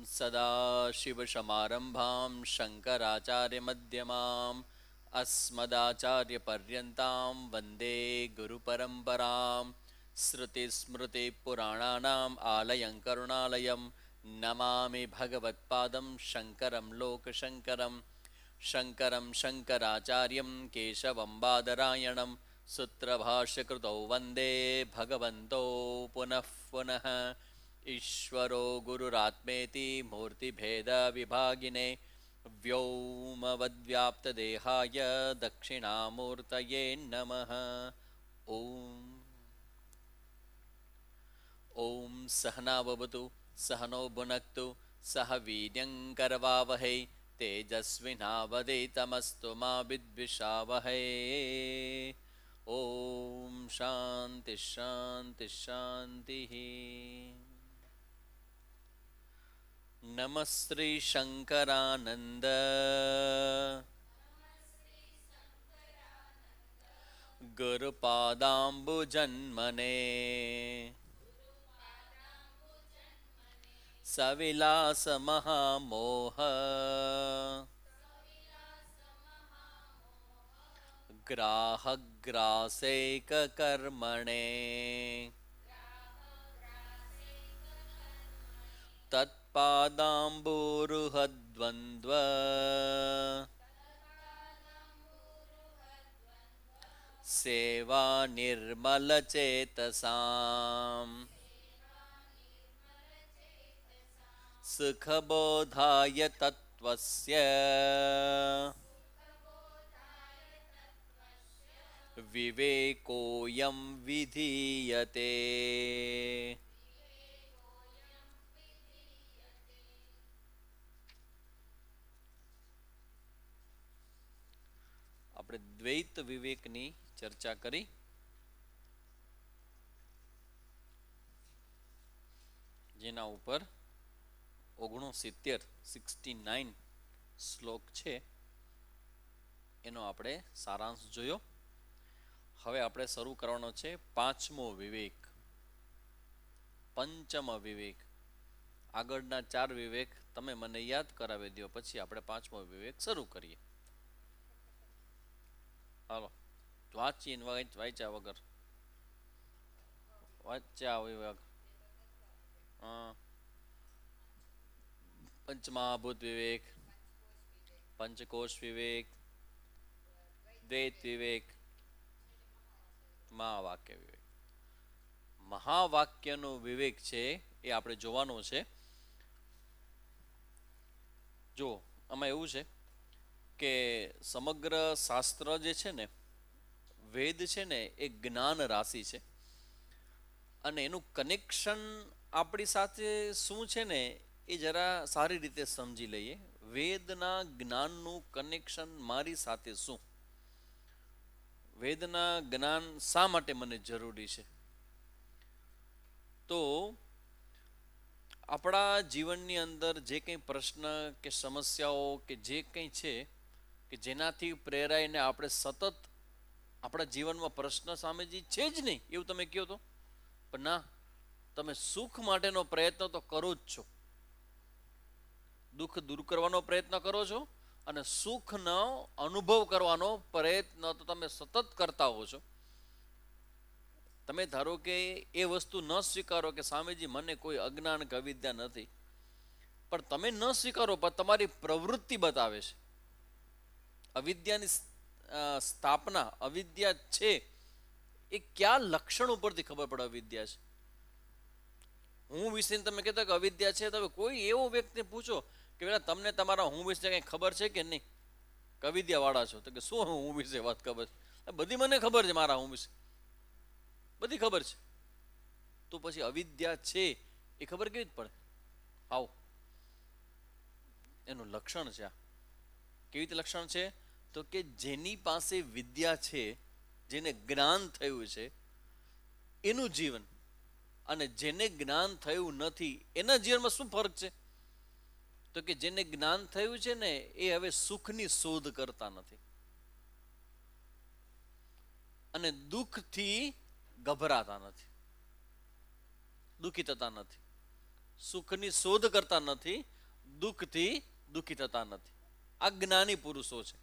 सदाशिवसमारम्भां शङ्कराचार्यमध्यमाम् अस्मदाचार्यपर्यन्तां वन्दे गुरुपरम्पराम् श्रुतिस्मृतिपुराणानाम् आलयं करुणालयं नमामि भगवत्पादं शङ्करं लोकशङ्करं शङ्करं शङ्कराचार्यं केशवं बादरायणं सूत्रभाष्यकृतौ वन्दे भगवन्तौ पुनः पुनः ईश्वरो गुरुरात्मेति मूर्तिभेदविभागिने व्योमवद्व्याप्तदेहाय दक्षिणामूर्तये नमः। ॐ ॐ सहनाववतु सहनो भुनक्तु सह वीर्यङ्करवावहै तेजस्विनावधीतमस्तु मा विद्विषावहै। ॐ शान्ति शान्ति शान्तिः। नमः श्री शंकरानंद गुरुपादाम्बुजन्मने सविलास महामोह ग्राहग्रासैक कर्मणे तत्पादाम्बुरुहद्वन्द्व सेवा निर्मलचेतसाम् सुखबोधाय तत्त्वस्य विवेकोऽयं विधीयते। આપણે દ્વૈત વિવેકની ચર્ચા કરી. જેના ઉપર 69 શ્લોક છે એનો આપણે સારાંશ જોયો. હવે આપણે શરૂ કરવાનો છે પાંચમો વિવેક, પંચમ વિવેક. આગળના 4 વિવેક તમે મને યાદ કરાવી દો, પછી આપણે પાંચમો વિવેક શરૂ કરીએ. હાલો, વાંચ્યા વગર વાંચ્યા વિવેક. પંચમહાભૂત વિવેક, પંચકોશ વિવેક, દ્વૈત વિવેક, મહાવાક્ય વિવેક. મહાવાક્યનો વિવેક છે એ આપણે જોવાનો છે. જો આમાં એવું છે કે સમગ્ર શાસ્ત્ર જે છે ને, વેદ છે ને, એ જ્ઞાન રાશિ છે. અને એનું કનેક્શન આપણી સાથે શું છે ને એ જરા સારી રીતે સમજી લઈએ. વેદના જ્ઞાનનું કનેક્શન મારી સાથે શું? વેદના જ્ઞાન શા માટે મને જરૂરી છે? તો આપણા જીવનની અંદર જે કંઈ પ્રશ્ન કે સમસ્યાઓ કે જે કંઈ છે કે જેનાથી પ્રેરાઈને આપણે સતત આપણા જીવનમાં પ્રશ્ન સામે જે છે જ નહીં એવું તમે કહો તો, પણ ના, તમે સુખ માટેનો પ્રયત્ન તો કરો જ છો. દુઃખ દૂર કરવાનો પ્રયત્ન કરો છો અને સુખનો અનુભવ કરવાનો પ્રયત્ન તો તમે સતત કરતા હો છો. તમે ધારો કે એ વસ્તુ ન સ્વીકારો કે સ્વામીજી મને કોઈ અજ્ઞાન કે અવિદ્યા નથી, પણ તમે ન સ્વીકારો પણ તમારી પ્રવૃત્તિ બતાવે છે. અવિદ્યાની સ્થાપના, અવિદ્યા છે એ કયા લક્ષણ ઉપરથી ખબર પડે અવિદ્યા છે? હું વિશે તમે કહેતા કે અવિદ્યા છે, તમે કોઈ એવો વ્યક્તિને પૂછો કે પેલા તમને તમારા હું વિશે કંઈ ખબર છે કે નહીં, અવિદ્યા વાળા છો, તો કે શું હું વિશે વાત ખબર છે? બધી મને ખબર છે, મારા હું વિશે બધી ખબર છે. તો પછી અવિદ્યા છે એ ખબર કેવી રીતે પડે? આવો એનું લક્ષણ છે. આ કેવી રીતે લક્ષણ છે? તો કે જેની પાસે વિદ્યા છે, જેને જ્ઞાન થયું છે એનું જીવન અને જેને જ્ઞાન થયું નથી એના જીવનમાં શું ફરક છે? તો કે જેને જ્ઞાન થયું છે ને એ હવે સુખની શોધ કરતા નથી અને દુઃખથી ગભરાતા નથી, દુઃખી થતા નથી, સુખની શોધ કરતા નથી દુઃખથી દુઃખી થતા નથી. આ જ્ઞાની પુરુષો છે.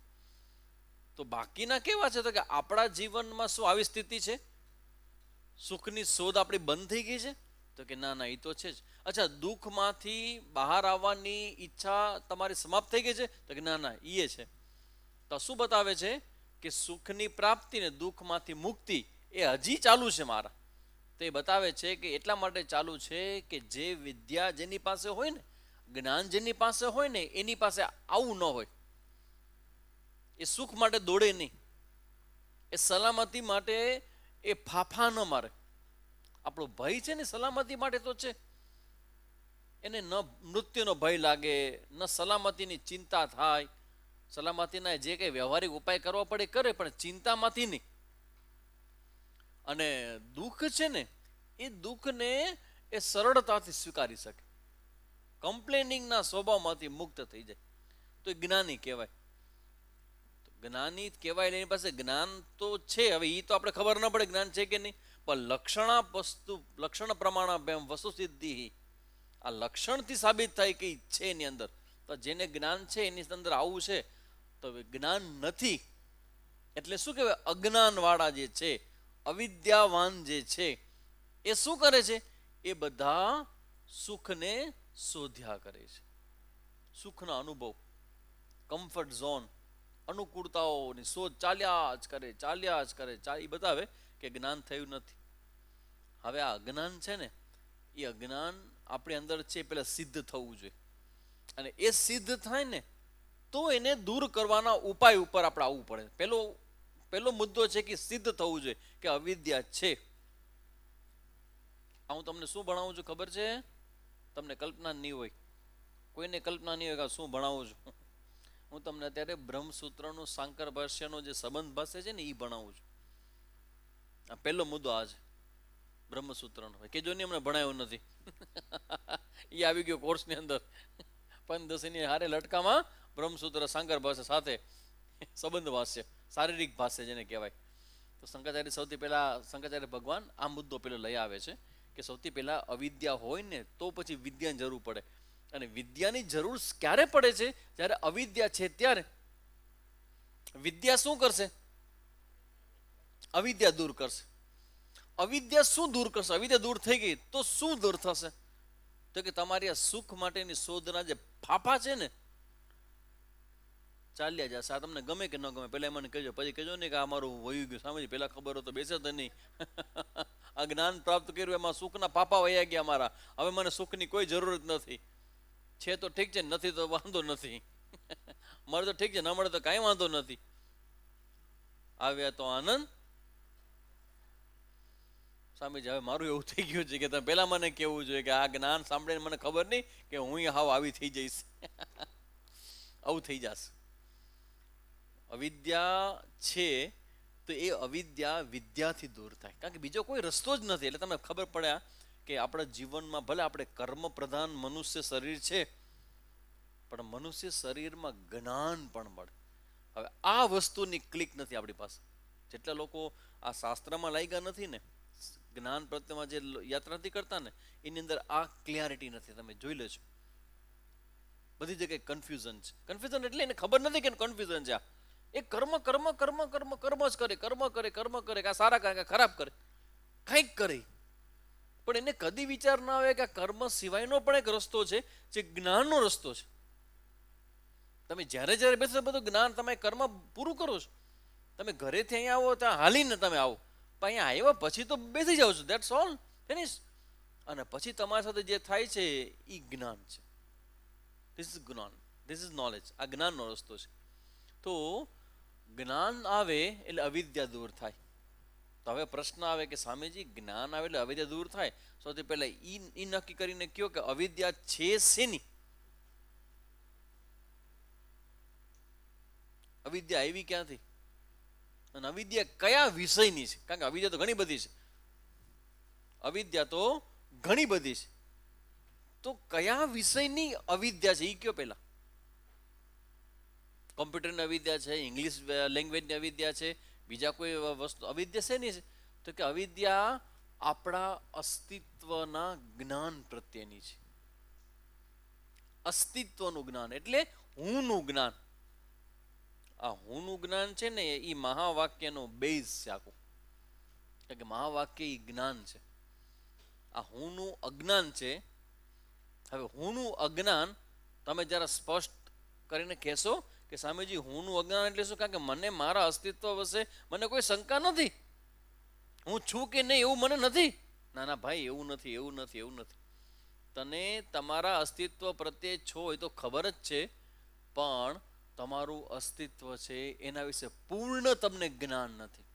તો બાકીના કેવા છે? તો કે આપણા જીવનમાં શું આવી સ્થિતિ છે? સુખની શોધ આપણી બંધ થઈ ગઈ છે? તો કે ના ના, એ તો છે જ. અચ્છા, દુઃખમાંથી બહાર આવવાની ઈચ્છા તમારી સમાપ્ત થઈ ગઈ છે? તો કે ના ના, એ છે. તો શું બતાવે છે? કે સુખની પ્રાપ્તિ ને દુઃખમાંથી મુક્તિ એ હજી ચાલુ છે મારા. તો એ બતાવે છે કે એટલા માટે ચાલુ છે કે જે વિદ્યા જેની પાસે હોય ને, જ્ઞાન જેની પાસે હોય ને, એની પાસે આવું ન હોય. એ સુખ માટે દોડે નહીં, એ સલામતી માટે એ ફાફા ન મારે. આપણો ભય છે ને સલામતી માટે તો છે. એને ન મૃત્યુનો ભય લાગે, ન સલામતીની ચિંતા થાય. સલામતીના જે કંઈ વ્યવહારિક ઉપાય કરવા પડે કરે, પણ ચિંતામાંથી નહીં. અને દુઃખ છે ને, એ દુઃખને એ સરળતાથી સ્વીકારી શકે, કમ્પ્લેનિંગના સ્વભાવમાંથી મુક્ત થઈ જાય. તો એ જ્ઞાની કહેવાય. જ્ઞાની કહેવાય. એની પાસે જ્ઞાન તો છે. હવે એ તો આપણે ખબર ન પડે જ્ઞાન છે કે નહીં, પણ લક્ષણ પ્રમાણ વસ્તુ સિદ્ધિ, આ લક્ષણથી સાબિત થાય કે છે એની અંદર. તો જેને જ્ઞાન છે એની અંદર આવું છે. તો જ્ઞાન નથી એટલે શું કહેવાય? અજ્ઞાન વાળા જે છે, અવિદ્યાવાન જે છે, એ શું કરે છે? એ બધા સુખને શોધ્યા કરે છે. સુખના અનુભવ, કમ્ફર્ટ ઝોન, અનુકૂળતાઓની શોધ ચાલ્યા જ કરે. એ બતાવે કે જ્ઞાન થયું નથી. હવે આ અજ્ઞાન છે ને, એ અજ્ઞાન આપણી અંદર છે, પેલા સિદ્ધ થવું જોઈએ. અને એ સિદ્ધ થાય ને તો એને દૂર કરવાના ઉપાય ઉપર આપણે આવવું પડે. પહેલો મુદ્દો છે કે સિદ્ધ થવું જોઈએ કે અવિદ્યા છે. હું તમને શું ભણાવું છું ખબર છે? તમને કલ્પના નહીં હોય, કોઈને કલ્પના નહીં હોય કે શું ભણાવું છું. હું તમને અત્યારે બ્રહ્મસૂત્રનું શાંકર ભાષ્યનો જે સંબંધ ભાષ્ય છે ને, એ ભણાવું છું. આ પહેલો મુદ્દો આ છે બ્રહ્મસૂત્રનો. કે જો નહીં, અમને ભણાવ્યો નથી. એ આવી ગયો કોર્સની અંદર. પંચદશીની હારે લટકામાં બ્રહ્મસૂત્ર શાંકર ભાષ્ય સાથે સંબંધ ભાષ્ય, શારીરિક ભાષ્ય જેને કહેવાય. તો શંકરાચાર્ય ભગવાન આ મુદ્દો પેલો લઈ આવે છે કે સૌથી પહેલા અવિદ્યા હોય ને તો પછી વિદ્યાની જરૂર પડે. અને વિદ્યાની જરૂર ક્યારે પડે છે? જ્યારે અવિદ્યા છે ત્યારે. વિદ્યા શું કરશે? અવિદ્યા દૂર કરશે. અવિદ્યા શું દૂર કરશે? અવિદ્યા દૂર થઈ ગઈ તો શું દૂર થશે? તો કે તમારી આ સુખ માટેની શોધના જે ફાફા છે ને, ચાલ્યા જશે. આ તમને ગમે કે ન ગમે પહેલા મને કહેજો, પછી કહેજો ને કે આ મારું વયું ગયું સામે પહેલા ખબર હોય તો બેસે તો નહીં. આ જ્ઞાન પ્રાપ્ત કર્યું એમાં સુખના પાપા વયા ગયા મારા. હવે મને સુખની કોઈ જરૂર જ નથી. છે તો ઠીક છે, નથી તો વાંધો નથી. મળે તો ઠીક છે, ન મળે તો કાંઈ વાંધો નથી. આવ્યા તો આનંદ. સ્વામીજી, હવે મારું એવું થઈ ગયું છે કે તમે પહેલા મને કહેવું જોઈએ કે આ જ્ઞાન સાંભળીને મને ખબર નહીં કે હું હાવ આવી થઈ જઈશ. આવું થઈ જશે. અવિદ્યા છે તો એ અવિદ્યા વિદ્યાથી દૂર થાય, કારણ કે બીજો કોઈ રસ્તો જ નથી. એટલે તમને ખબર પડ્યા કે આપણા જીવનમાં ભલે આપણે કર્મ પ્રધાન મનુષ્ય શરીર છે, પણ મનુષ્ય શરીરમાં જ્ઞાન પણ મળે. હવે આ વસ્તુની ક્લિક નથી આપણી પાસે. જેટલા લોકો આ શાસ્ત્રમાં લાગ્યા નથી ને, જ્ઞાન પ્રત્યેમાં જે યાત્રા નથી કરતા ને, એની અંદર આ ક્લિયરિટી નથી. તમે જોઈ લેજો, બધી જગ્યાએ કન્ફ્યુઝન છે. કન્ફ્યુઝન એટલે એને ખબર નથી કે કન્ફ્યુઝન છે. એ કર્મ જ કરે, કર્મ કરે, કાં સારા કરે કાં ખરાબ કરે, કંઈક કરે. પણ એને કદી વિચાર ના આવે કે આ કર્મ સિવાયનો પણ એક રસ્તો છે, જે જ્ઞાનનો રસ્તો છે. તમે જ્યારે જ્યારે બેસો બધું જ્ઞાન, તમે કર્મ પૂરું કરો છો. તમે ઘરેથી અહીંયા આવો ત્યાં હાલીને તમે આવો, પણ અહીંયા આવ્યા પછી તો બેસી જાઓ છો. That's all, finish. અને પછી તમારી સાથે જે થાય છે એ જ્ઞાન છે. ધીસ ઇઝ જ્ઞાન, ધીસ ઇઝ નોલેજ. આ જ્ઞાનનો રસ્તો છે. તો જ્ઞાન આવે એટલે અવિદ્યા દૂર થાય. તો હવે પ્રશ્ન આવે કે સ્વામીજી, જ્ઞાન આવે એટલે અવિદ્યા દૂર થાય. સૌથી પહેલા ઈ નક્કી કરીને કયો કે અવિદ્યા છે શેની? અવિદ્યા આવી ક્યાંથી અને અવિદ્યા કયા વિષયની છે? કારણ કે અવિદ્યા તો ઘણી બધી છે. અવિદ્યા તો ઘણી બધી છે. તો કયા વિષયની અવિદ્યા છે એ કયો પહેલા? કોમ્પ્યુટરની અવિદ્યા છે, ઇંગ્લિશ લેંગ્વેજની અવિદ્યા છે, બીજા કોઈ વસ્તુ અવિદ્યા શેની છે? તો કે અવિદ્યા આપણા અસ્તિત્વના જ્ઞાન પ્રત્યેની છે. અસ્તિત્વનું જ્ઞાન એટલે હુંનું જ્ઞાન. આ હુંનું જ્ઞાન છે ને એ મહાવાક્યનો બેઝ છે આખું. કે મહાવાક્ય એ જ્ઞાન છે. આ હુંનું અજ્ઞાન છે. હવે હુંનું અજ્ઞાન તમે જરા સ્પષ્ટ કરીને કહેશો કે સ્વામીજી હુંનું અજ્ઞાન એટલે શું? કારણ કે મને મારા અસ્તિત્વ વિશે મને કોઈ શંકા નથી. હું છું કે નહીં એવું મને નથી. ના ના ભાઈ, એવું નથી, એવું નથી, એવું નથી. તને તમારા અસ્તિત્વ પ્રત્યે છો એ તો ખબર જ છે, પણ તમારું અસ્તિત્વ છે એના વિશે પૂર્ણ તમને જ્ઞાન નથી.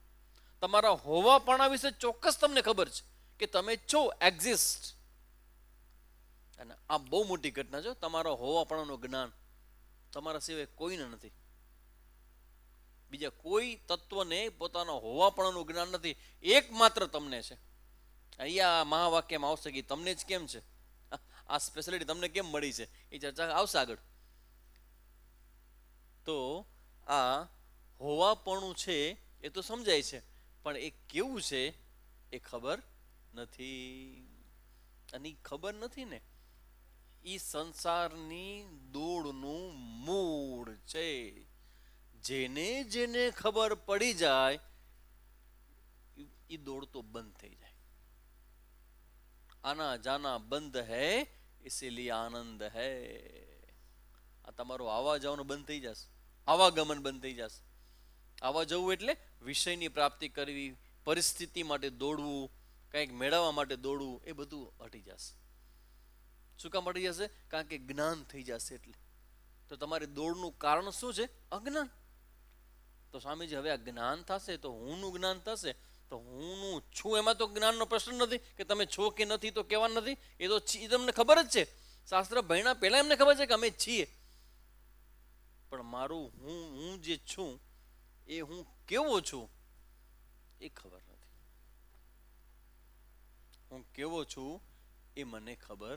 તમારા હોવાપણા વિશે ચોક્કસ તમને ખબર છે કે તમે છો, એક્ઝિસ્ટ. અને આ બહુ મોટી ઘટના છે. તમારા હોવાપણાનું જ્ઞાન તમારા સિવાય કોઈને નથી. બીજા કોઈ તત્વને પોતાના હોવાપણાનું જ્ઞાન નથી. એકમાત્ર તમને છે. અહીંયા મહાવાક્યમાં આવશે કે તમને જ કેમ છે, આ સ્પેશિયાલિટી તમને કેમ મળી છે, એ ચર્ચા આવશે આગળ. તો આ હોવાપણું છે એ તો સમજાય છે, પણ એ કેવું છે એ ખબર નથી. અને ખબર નથી ને એ સંસારની દોડનું મૂળ છે. જેને જેને ખબર પડી જાય એ દોડ તો બંધ થઈ જાય. આના જાના બંધ હૈ ઇસીલિए આનંદ હૈ. આ તમારું આવવા જવાનું બંધ થઈ જશે, આવાગમન બંધ થઈ જશે. આવવા જવું એટલે વિષયની પ્રાપ્તિ કરવી, પરિસ્થિતિ માટે દોડવું, કંઈક મેળવવા માટે દોડવું, એ બધું હટી જશે. શું કામ હટી જશે? કારણ કે જ્ઞાન થઈ જશે. એટલે તો તમારી દોડનું કારણ શું છે? અજ્ઞાન. તો સ્વામીજી હવે આ જ્ઞાન થશે તો હુંનું જ્ઞાન થશે. તો હુંનું છું એમાં તો જ્ઞાનનો પ્રશ્ન નથી કે તમે છો કે નથી તો કહેવા નથી. એ તો તમને ખબર જ છે. શાસ્ત્ર ભણ્યા પહેલા એમને ખબર છે કે અમે છીએ. પણ મારું હું જે છું એ હું કેવો છું એ ખબર નથી. હું કેવો છું એ મને ખબર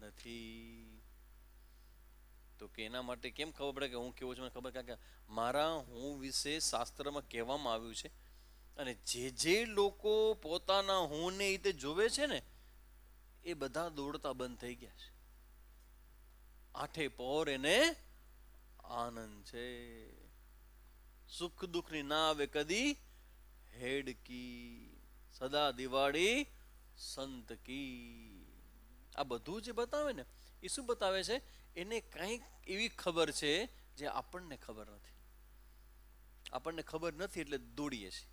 નથી. તો કે એના માટે કેમ ખબર પડે કે હું કેવો છું મને ખબર? કારણ કે મારા હું વિશે શાસ્ત્રમાં કહેવામાં આવ્યું છે. અને જે લોકો પોતાના હું ને રીતે જોવે છે ને એ બધા દોડતા બંધ થઈ ગયા છે. આઠે પહોર એને આનંદ છે. સુખ દુઃખની ના આવે કદી હેડકી, સદા દિવાળી સંત કી. આ બધું જે બતાવે ને એ શું બતાવે છે? એને કંઈક એવી ખબર છે જે આપણને ખબર નથી. આપણને ખબર નથી એટલે દોડીએ છીએ.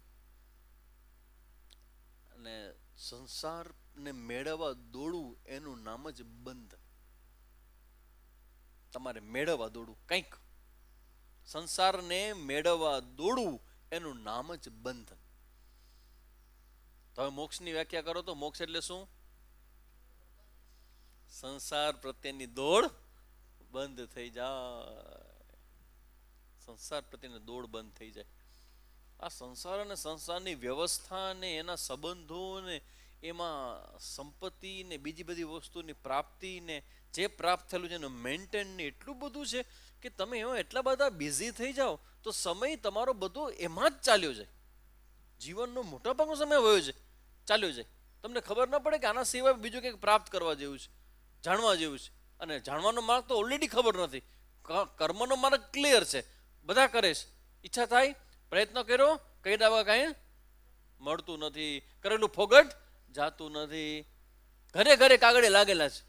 અને સંસારને મેળવવા દોડવું એનું નામ જ બંધન. તમારે મેળવવા દોડવું કંઈક, સંસારને મેળવવા દોડવું એનું નામ જ બંધન. તમે મોક્ષની વ્યાખ્યા કરો તો મોક્ષ એટલે શું? સંસાર પ્રત્યેની દોડ બંધ થઈ જાય. સંસાર પ્રત્યેની દોડ બંધ થઈ જાય. આ સંસાર અને સંસારની વ્યવસ્થા ને એના સંબંધો ને એમાં સંપત્તિ ને બીજી બધી વસ્તુની પ્રાપ્તિ ને જે પ્રાપ્ત થયેલું છે એનું મેન્ટેન ને એટલું બધું છે કે તમે એમાં એટલા બધા બિઝી થઈ જાઓ તો સમય તમારો બધો એમાં જ ચાલ્યો જાય. જીવનનો મોટા ભાગનો સમય વયો છે, ચાલ્યો જાય. તમને ખબર ના પડે કે આના સિવાય બીજું કંઈક પ્રાપ્ત કરવા જેવું છે, જાણવા જેવું છે. અને જાણવાનો માર્ગ તો ઓલરેડી ખબર નથી. કર્મનો માર્ગ ક્લિયર છે, બધા કરે છે. ઈચ્છા થાય, પ્રયત્ન કર્યો, કઈ દાવા કાંઈ મળતું નથી. કરેલું ફોગટ જાતું નથી. ઘરે ઘરે કાગળે લાગેલા છે.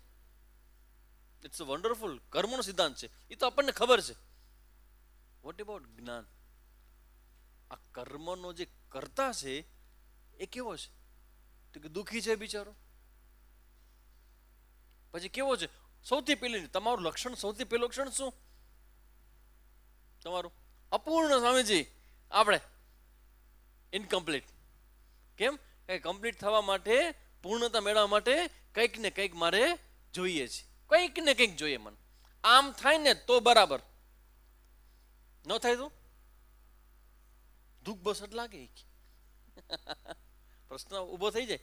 It's wonderful. કર્મનો સિદ્ધાંત છે, એ તો આપણને ખબર છે. વોટ અબાઉટ જ્ઞાન? આ કર્મનો જે કરતા છે એ કેવો છે? તો કે દુઃખી છે બિચારો. પછી કેવો છે? સૌથી પહેલી તમારું લક્ષણ, સૌથી પહેલું લક્ષણ શું તમારું? અપૂર્ણ. સ્વામીજી આપણે ઇનકમ્પ્લીટ. કેમ? કમ્પ્લીટ થવા માટે, પૂર્ણતા મેળવવા માટે કંઈક ને કંઈક મારે જોઈએ છે. કંઈક ને કંઈક જોઈએ મને. આમ થાય ને તો બરાબર, ન થાય તો દુઃખ બસટ લાગે. પ્રશ્ન ઊભો થઈ જાય,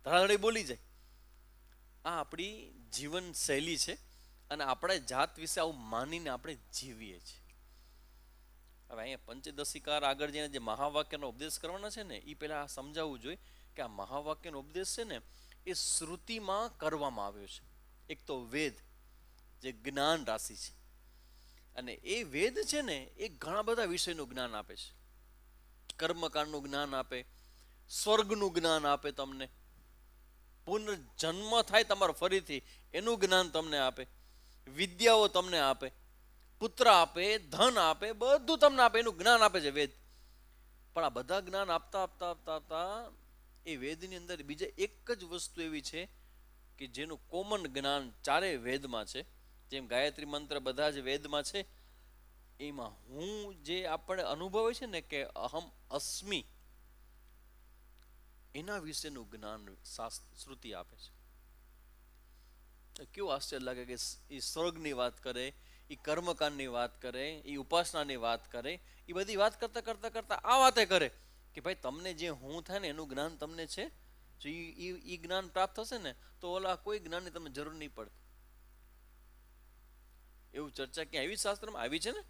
ધડાધડી બોલી જાય. આ આપણી જીવન શૈલી છે અને આપણે જાત વિશે આવું માનીને આપણે જીવીએ છીએ. હવે અહીંયા પંચદશીકાર આગળ જઈને જે મહાવાક્યનો ઉપદેશ કરવાના છે ને એ પહેલા સમજાવવું જોઈએ કે આ મહાવાક્યનો ઉપદેશ છે ને એ શ્રુતિમાં કરવામાં આવ્યો છે. એક તો વેદ જે જ્ઞાન રાશિ છે. અને એ વેદ છે ને એ ઘણા બધા વિષયનું જ્ઞાન આપે છે. કર્મકાંડનું જ્ઞાન આપે, સ્વર્ગનું જ્ઞાન આપે, તમને પુનર્જન્મ થાય તમારો ફરીથી એનું જ્ઞાન તમને આપે, વિદ્યાઓ તમને આપે, પુત્ર આપે, ધન આપે, બધું તમને આપે, એનું જ્ઞાન આપે છે વેદ. પણ આ બધા જ્ઞાન આપતા આપતા આપતા આપતા એ વેદની અંદર બીજા એક જ વસ્તુ એવી છે કે જેનું કોમન જ્ઞાન ચારેય વેદમાં છે. જેમ ગાયત્રી મંત્ર બધા જ વેદમાં છે, એમાં હું જે આપણે અનુભવે છે ને કે અહમ અસ્મિ, એના વિશેનું જ્ઞાન શ્રુતિ આપે છે. કેવું આશ્ચર્ય લાગે કે એ સ્વર્ગની વાત કરે, એ કર્મકાંડની વાત કરે, એ ઉપાસનાની વાત કરે, એ બધી વાત કરતા કરતા કરતા આ વાતે કરે કે ભાઈ તમને જે હું થાય ને એનું જ્ઞાન તમને છે, જો એ જ્ઞાન પ્રાપ્ત થશે ને તો ઓલા કોઈ જ્ઞાનની તમને જરૂર નહીં પડે. એવું ચર્ચા ક્યાં એવી શાસ્ત્રમાં આવી છે ને,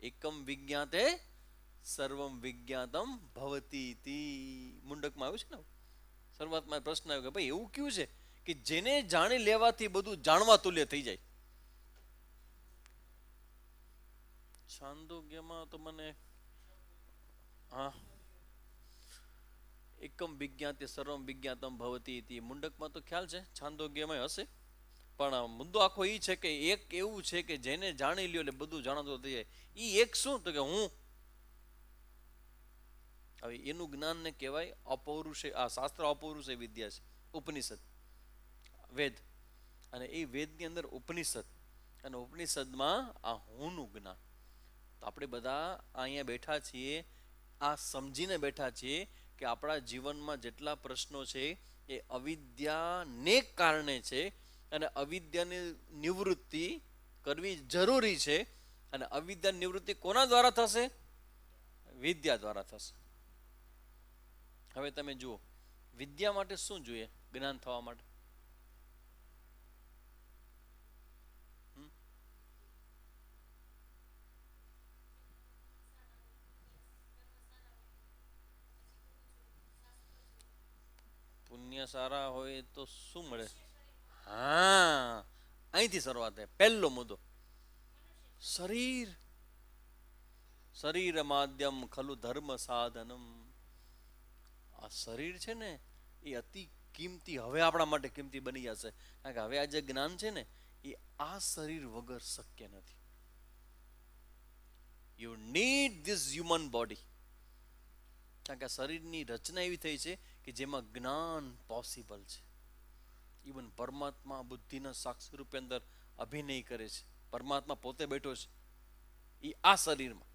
એકમ વિજ્ઞાતે સર્વમ વિજ્ઞાતમ ભવતી તી મુંડકમાં આવ્યું છે ને. શરૂઆતમાં પ્રશ્ન આવ્યો કે ભાઈ એવું કયું છે કે જેને જાણી લેવાથી બધું જાણવા તુલ્ય થઈ જાય. છાંદોગ્યમાં તો મને હા, એકમ વિજ્ઞાતે સર્વમ વિજ્ઞાતમ ભવતી તી મુંડકમાં તો ખ્યાલ છે, છાંદોગ્યમાં હશે. પણ મુદ્દો આખો એ છે કે એક એવું છે કે જેને જાણી લ્યો એટલે બધું જાણતું થઈ જાય. એ એક શું તો કે હું. હવે એનું જ્ઞાન ને કહેવાય અપૌરુષે, આ શાસ્ત્ર અપૌરુષે વિદ્યા છે, ઉપનિષદ વેદ. અને એ વેદની અંદર ઉપનિષદ, અને ઉપનિષદમાં આ હુંનું જ્ઞાન. તો આપણે બધા અહીંયા બેઠા છીએ, આ સમજીને બેઠા છીએ કે આપણા જીવનમાં જેટલા પ્રશ્નો છે એ અવિદ્યાને કારણે છે, અને અવિદ્યાની નિવૃત્તિ કરવી જરૂરી છે. અને અવિદ્યા નિવૃત્તિ કોના દ્વારા થશે? વિદ્યા દ્વારા થશે. હવે તમે જુઓ, વિદ્યા માટે શું જોઈએ જ્ઞાન થવા માટે? પુણ્ય સારા હોય તો શું મળે? હા, અહીંથી શરૂઆત થાય. પહેલો મુદ્દો શરીર. શરીર માધ્યમ ખલુ ધર્મ સાધનમ. આ શરીર છે ને એ અતિ કિંમતી, હવે આપણા માટે કિંમતી બની જશે. કારણ કે હવે આ જે જ્ઞાન છે ને એ આ શરીર વગર શક્ય નથી. You need this human body. કારણ કે શરીરની રચના એવી થઈ છે કે જેમાં જ્ઞાન પોસિબલ છે. ઇવન પરમાત્મા બુદ્ધિના સાક્ષી રૂપે અંદર અભિનય કરે છે. પરમાત્મા પોતે બેઠો છે એ આ શરીરમાં.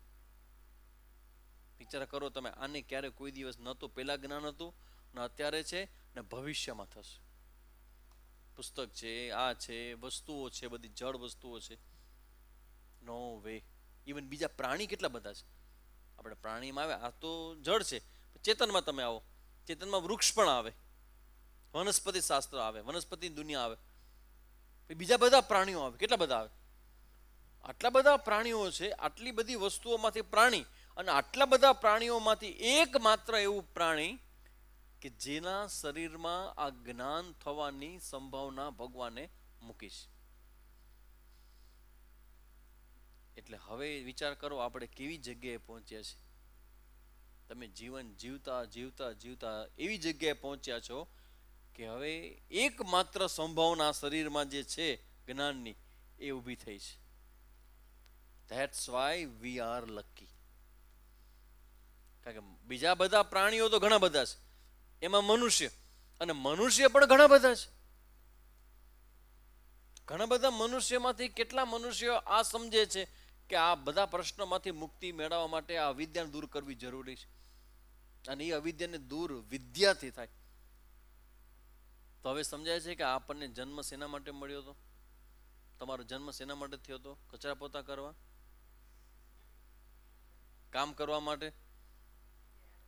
વિચાર કરો તમે, આને ક્યારે કોઈ દિવસ ન તો પેલા જ્ઞાન હતું, ને અત્યારે છે, ને ભવિષ્યમાં થશે. પુસ્તક છે, આ છે, વસ્તુઓ છે, બધી જળ વસ્તુઓ છે. નો વે. ઇવન બીજા પ્રાણી કેટલા બધા છે. આપણે પ્રાણીમાં આવે, આ તો જળ છે. ચેતનમાં તમે આવો, ચેતનમાં વૃક્ષ પણ આવે, વનસ્પતિ શાસ્ત્ર આવે, વનસ્પતિ દુનિયા આવે, બીજા બધા પ્રાણીઓ આવે. કેટલા બધા આવે? આટલા બધા પ્રાણીઓ છે, આટલી બધી વસ્તુઓમાંથી પ્રાણી, અને આટલા બધા પ્રાણીઓમાંથી એક માત્ર એવું પ્રાણી કે જેના શરીરમાં આ જ્ઞાન થવાની સંભાવના ભગવાને મૂકી છે. એટલે હવે વિચાર કરો આપણે કેવી જગ્યાએ પહોંચ્યા છે. તમે જીવન જીવતા જીવતા જીવતા એવી જગ્યાએ પહોંચ્યા છો કે હવે એકમાત્ર સંભાવના શરીરમાં જે છે જ્ઞાનની, એ ઊભી થઈ છે. That's why we are lucky. કારણ કે બીજા બધા પ્રાણીઓ તો ઘણા બધા છે, એમાં મનુષ્ય, અને મનુષ્ય પણ ઘણા બધા છે. ઘણા બધા મનુષ્યમાંથી કેટલા મનુષ્યો આ સમજે છે કે આ બધા પ્રશ્નોમાંથી મુક્તિ મેળવવા માટે આ અવિદ્યાને દૂર કરવી જરૂરી છે, અને એ અવિદ્યાને દૂર વિદ્યાથી થાય. તો હવે સમજાય છે કે આપણને જન્મ શેના માટે મળ્યો હતો? તમારો જન્મ શેના માટે થયો હતો? કચરા પોતા કરવા, કામ કરવા માટે,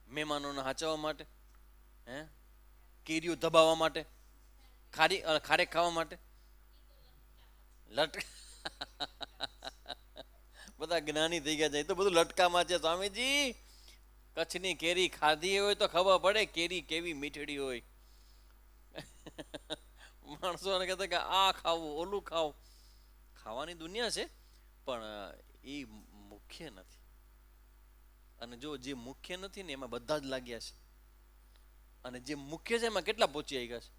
મહેમાનોને હાચવવા માટે, કેરીઓ દબાવવા માટે, ખારેક ખાવા માટે, બધા જ્ઞાની થઈ ગયા છે. તો બધું લટકામાં છે. સ્વામીજી, કચ્છની કેરી ખાધી હોય તો ખબર પડે કેરી કેવી મીઠડી હોય. માણસોને કહેતા કે આ ખાવું, ઓલું ખાવું. ખાવાની દુનિયા છે, પણ એ મુખ્ય નથી. અને જો જે મુખ્ય નથી ને એમાં બધા જ લાગ્યા છે, અને જે મુખ્ય છે એમાં કેટલા પહોંચી આવી ગયા છે.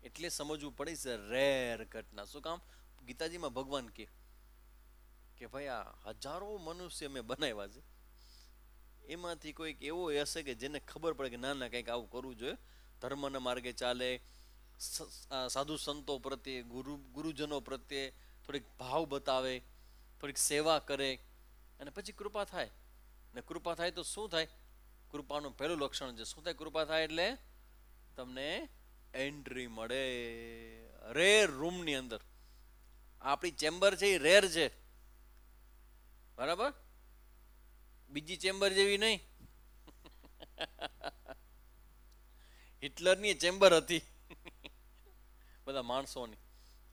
એટલે સમજવું પડે છે રેર ઘટના. શું કામ? ગીતાજીમાં ભગવાન કે ભાઈ આ હજારો મનુષ્ય મેં બનાવ્યા છે, એમાંથી કોઈક એવો હશે કે જેને ખબર પડે કે ના ના કંઈક આવું કરવું જોઈએ, ધર્મના માર્ગે ચાલે, સાધુ સંતો પ્રત્યે, ગુરુજનો પ્રત્યે થોડીક ભાવ બતાવે, થોડીક સેવા કરે, અને પછી કૃપા થાય. ને કૃપા થાય તો શું થાય? કૃપાનું પહેલું લક્ષણ છે શું થાય? કૃપા થાય એટલે તમને એન્ટ્રી મળે રેર રૂમની અંદર. આપણી ચેમ્બર છે એ રેર છે, બરાબર? બીજી ચેમ્બર જેવી નહીં. હિટલરની ચેમ્બર હતી બધા માણસોની,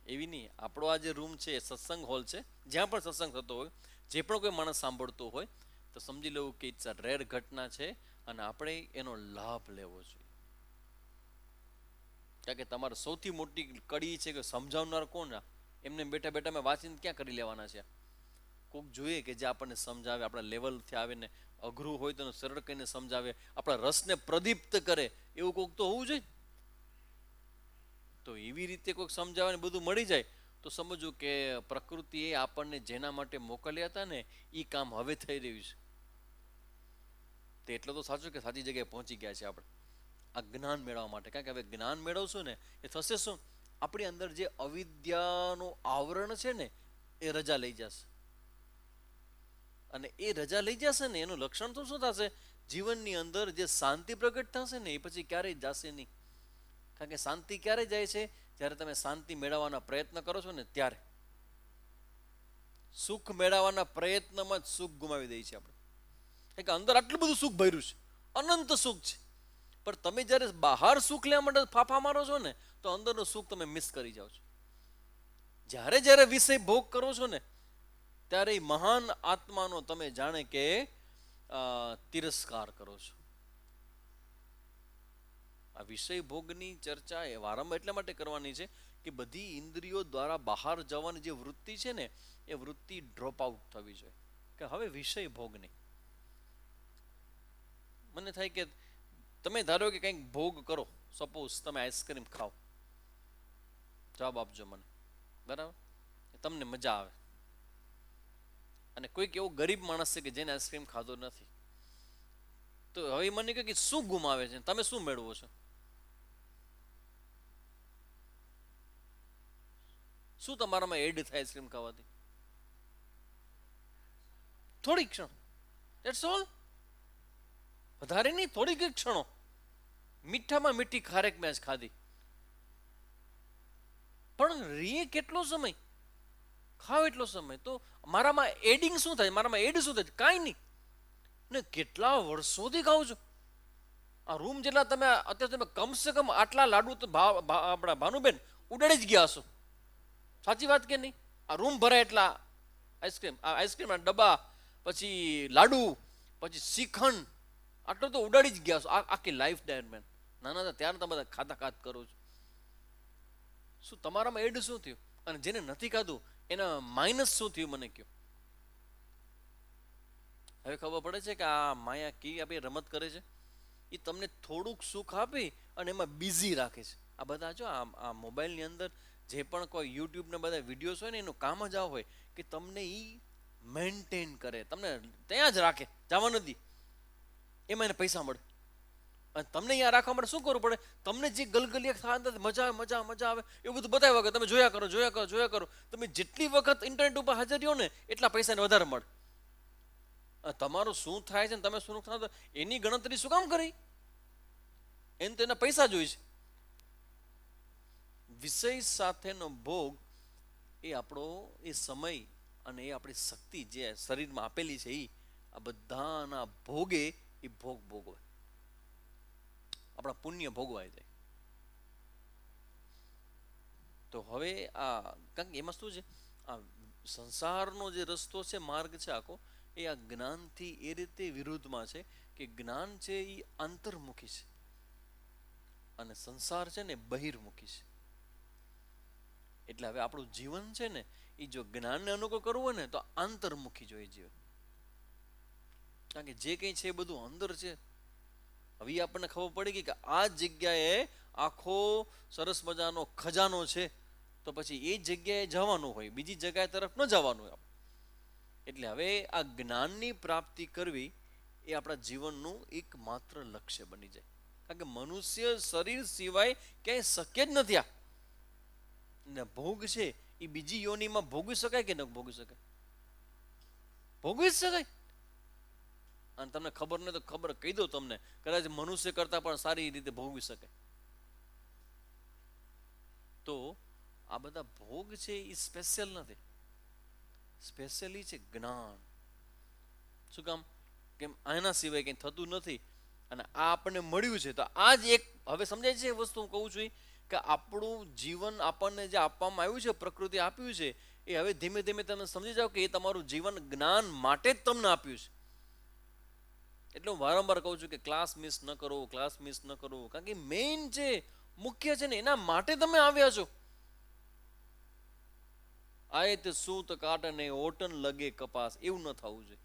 એવી નહીં. આપણો આ જે રૂમ છે એ સત્સંગ હોલ છે. જ્યાં પણ સત્સંગ થતો હોય, જે પણ કોઈ માણસ સાંભળતો હોય તો સમજી લેવું કે ઇટ્સ અ રેર ઘટના છે, અને આપણે એનો લાભ લેવો જોઈએ. કારણ કે તમારે સૌથી મોટી કડી છે કે સમજાવનાર કોણ? એમને બેઠા બેઠા મેં વાંચીને ક્યાં કરી લેવાના છે? કોક જોઈએ કે જે આપણને સમજાવે, આપણા લેવલથી આવે ને, અઘરું હોય તો સરળ કહીને સમજાવે, આપણા રસને પ્રદીપ્ત કરે, એવું કોક તો હોવું જોઈએ. તો એવી રીતે કોઈક સમજાવે ને બધું મળી જાય તો સમજવું કે પ્રકૃતિએ આપણને જેના માટે મોકલ્યા હતા ને એ કામ હવે થઈ રહ્યું છે. તો એટલો તો સાચું કે સાચી જગ્યાએ પહોંચી ગયા છે આપણે આ જ્ઞાન મેળવવા માટે. કારણ કે હવે જ્ઞાન મેળવશું ને એ થશે શું? આપણી અંદર જે અવિદ્યાનું આવરણ છે ને એ રજા લઈ જશે, અને એ રજા લઈ જશે ને એનું લક્ષણ તો શું થશે? જીવનની અંદર જે શાંતિ પ્રગટ થશે ને એ પછી ક્યારેય જશે નહીં. કારણ કે શાંતિ ક્યારે જાય છે? જ્યારે તમે શાંતિ મેળવવાના પ્રયત્ન કરો છો ને ત્યારે. સુખ મેળવવાના પ્રયત્નમાં જ સુખ ગુમાવી દઈએ છીએ આપણે. કારણ કે અંદર આટલું બધું સુખ ભર્યું છે, અનંત સુખ છે, પણ તમે જ્યારે બહાર સુખ લેવા માટે ફાફા મારો છો ને તો અંદરનું સુખ તમે મિસ કરી જાઓ છો. જ્યારે જ્યારે વિષય ભોગ કરો છો ને ત્યારે મહાન આત્માનો તમે જાણે કે તિરસ્કાર કરો છો. આ વિષય ભોગની ચર્ચા એ વારંવાર એટલા માટે કરવાની છે કે બધી ઇન્દ્રિયો દ્વારા બહાર જવાની જે વૃત્તિ છે ને એ વૃત્તિ ડ્રોપ આઉટ થવી જોઈએ. કે હવે વિષય ભોગ નહીં. મને થાય કે તમે ધારો કે કંઈક ભોગ કરો, સપોઝ તમે આઈસ્ક્રીમ ખાઓ, જવાબ આપજો મને, બરાબર? તમને મજા આવે, અને કોઈક એવો ગરીબ માણસ છે કે જેને આઈસ્ક્રીમ ખાધો નથી, તો હવે મને કહે કે શું ગુમાવે છે, તમે શું મેળવો છો? શું તમારામાં એડ થાય આઈસ્ક્રીમ ખાવાથી? થોડી ક્ષણ, ધેટ્સ ઓલ. વધારે નહીં, થોડીક ક્ષણો. મીઠામાં મીઠી ખારેક મેં ખાધી, પણ રીએ કેટલો સમય? ખાવ એટલો સમય. તો મારામાં એડિંગ શું થાય? મારામાં એડ શું થાય? કાંઈ નહીં ને. કેટલા વર્ષોથી ખાવ છો? આ રૂમ જેટલા તમે અત્યારે તમે કમસે કમ આટલા લાડુ તો આપણા ભાનુબેન ઉડાડી જ ગયા હશો. સાચી વાત કે નહીં? આ રૂમ ભરાય એટલા આઈસ્ક્રીમના ડબ્બા, પછી લાડુ, પછી શ્રીખંડ, આટલું તો ઉડાડી જ ગયા છો આખી લાઈફ દરમિયાન. નાના હતા ત્યારે તમે બધા ખાતા ખાત કરો છો. શું તમારામાં એડ શું થયું? અને જેને નથી ખાધું એના માઇનસ શું થયું મને કહો. હવે ખબર પડે છે કે આ માયા કી આપી રમત કરે છે. એ તમને થોડુંક સુખ આપી અને એમાં બિઝી રાખે છે. આ બધા જો આ મોબાઈલની અંદર જે પણ કોઈ યુટ્યુબના બધા વિડીયોઝ હોય ને એનું કામ જ આ હોય કે તમને એ મેન્ટેન કરે, તમને ત્યાં જ રાખે, જવા નથી, એમાં એને પૈસા મળે. અને તમને અહીંયા રાખવા માટે શું કરવું પડે? તમને જે ગલગલિયા થવા મજા આવે, મજા મજા આવે એવું બધું બતાવ્યા વગર તમે જોયા કરો, જોયા કરો, જોયા કરો. તમે જેટલી વખત ઇન્ટરનેટ ઉપર હાજર રહ્યો ને એટલા પૈસાને વધારે મળે. તમારું શું થાય છે ને તમે શું થાય એની ગણતરી શું કામ કરી? એને તો એના પૈસા જોઈ છે. વિષય સાથેનો ભોગ એ આપણો એ સમય અને એ આપણી શક્તિ જે શરીરમાં આપેલી છે એ આ બધાના ભોગે એ ભોગ ભોગવે, આપણા પુણ્ય ભોગવાય જાય. તો હવે આ કારણ કે એમાં શું છે, આ સંસારનો જે રસ્તો છે, માર્ગ છે આખો, એ આ જ્ઞાનથી એ રીતે વિરુદ્ધમાં છે કે જ્ઞાન છે એ અંતર્મુખી છે અને સંસાર છે ને બહિર્મુખી છે. એટલે હવે આપણું જીવન છે ને એ જો જ્ઞાનને અનુકૂળ કરવું હોય ને તો આંતરમુખી જોઈએ જીવન. કારણ કે જે કંઈ છે એ બધું અંદર છે. હવે આપણને ખબર પડી ગઈ કે આ જગ્યાએ આખો સરસ મજાનો ખજાનો છે, તો પછી એ જગ્યાએ જવાનું હોય, બીજી જગ્યા તરફ ન જવાનું હોય. એટલે હવે આ જ્ઞાનની પ્રાપ્તિ કરવી એ આપણા જીવનનું એકમાત્ર લક્ષ્ય બની જાય. કારણ કે મનુષ્ય શરીર સિવાય ક્યાંય શક્ય જ નથી. આ ને ભોગ છે એ બીજી યોનિમાં ભોગવી શકાય કે ન ભોગવી શકાય? ભોગવી જ શકાય. અને તમને ખબર નહીં તો ખબર કહી દો તમને, કદાચ મનુષ્ય કરતા પણ સારી રીતે ભોગવી શકાય. તો આ બધા ભોગ છે એ સ્પેશિયલ નથી, સ્પેશિયલી છે જ્ઞાન. શું કામ? કેમ? આના સિવાય કંઈ થતું નથી. અને આ આપણને મળ્યું છે તો આ જ એક, હવે સમજાય છે એ વસ્તુ હું કહું છું કે આપણું જીવન આપણને જે આપવામાં આવ્યું છે, પ્રકૃતિ આપ્યું છે, એ હવે ધીમે ધીમે તમે સમજી જાઓ કે એ તમારું જીવન જ્ઞાન માટે જ તમને આપ્યું છે. એટલે હું વારંવાર કહું છું કે ક્લાસ મિસ ન કરો, ક્લાસ મિસ ન કરો. કારણ કે મેઇન છે, મુખ્ય છે ને, એના માટે તમે આવ્યા છો. આયે તે સૂત કાટને ઓટન લગે કપાસ, એવું ન થવું જોઈએ.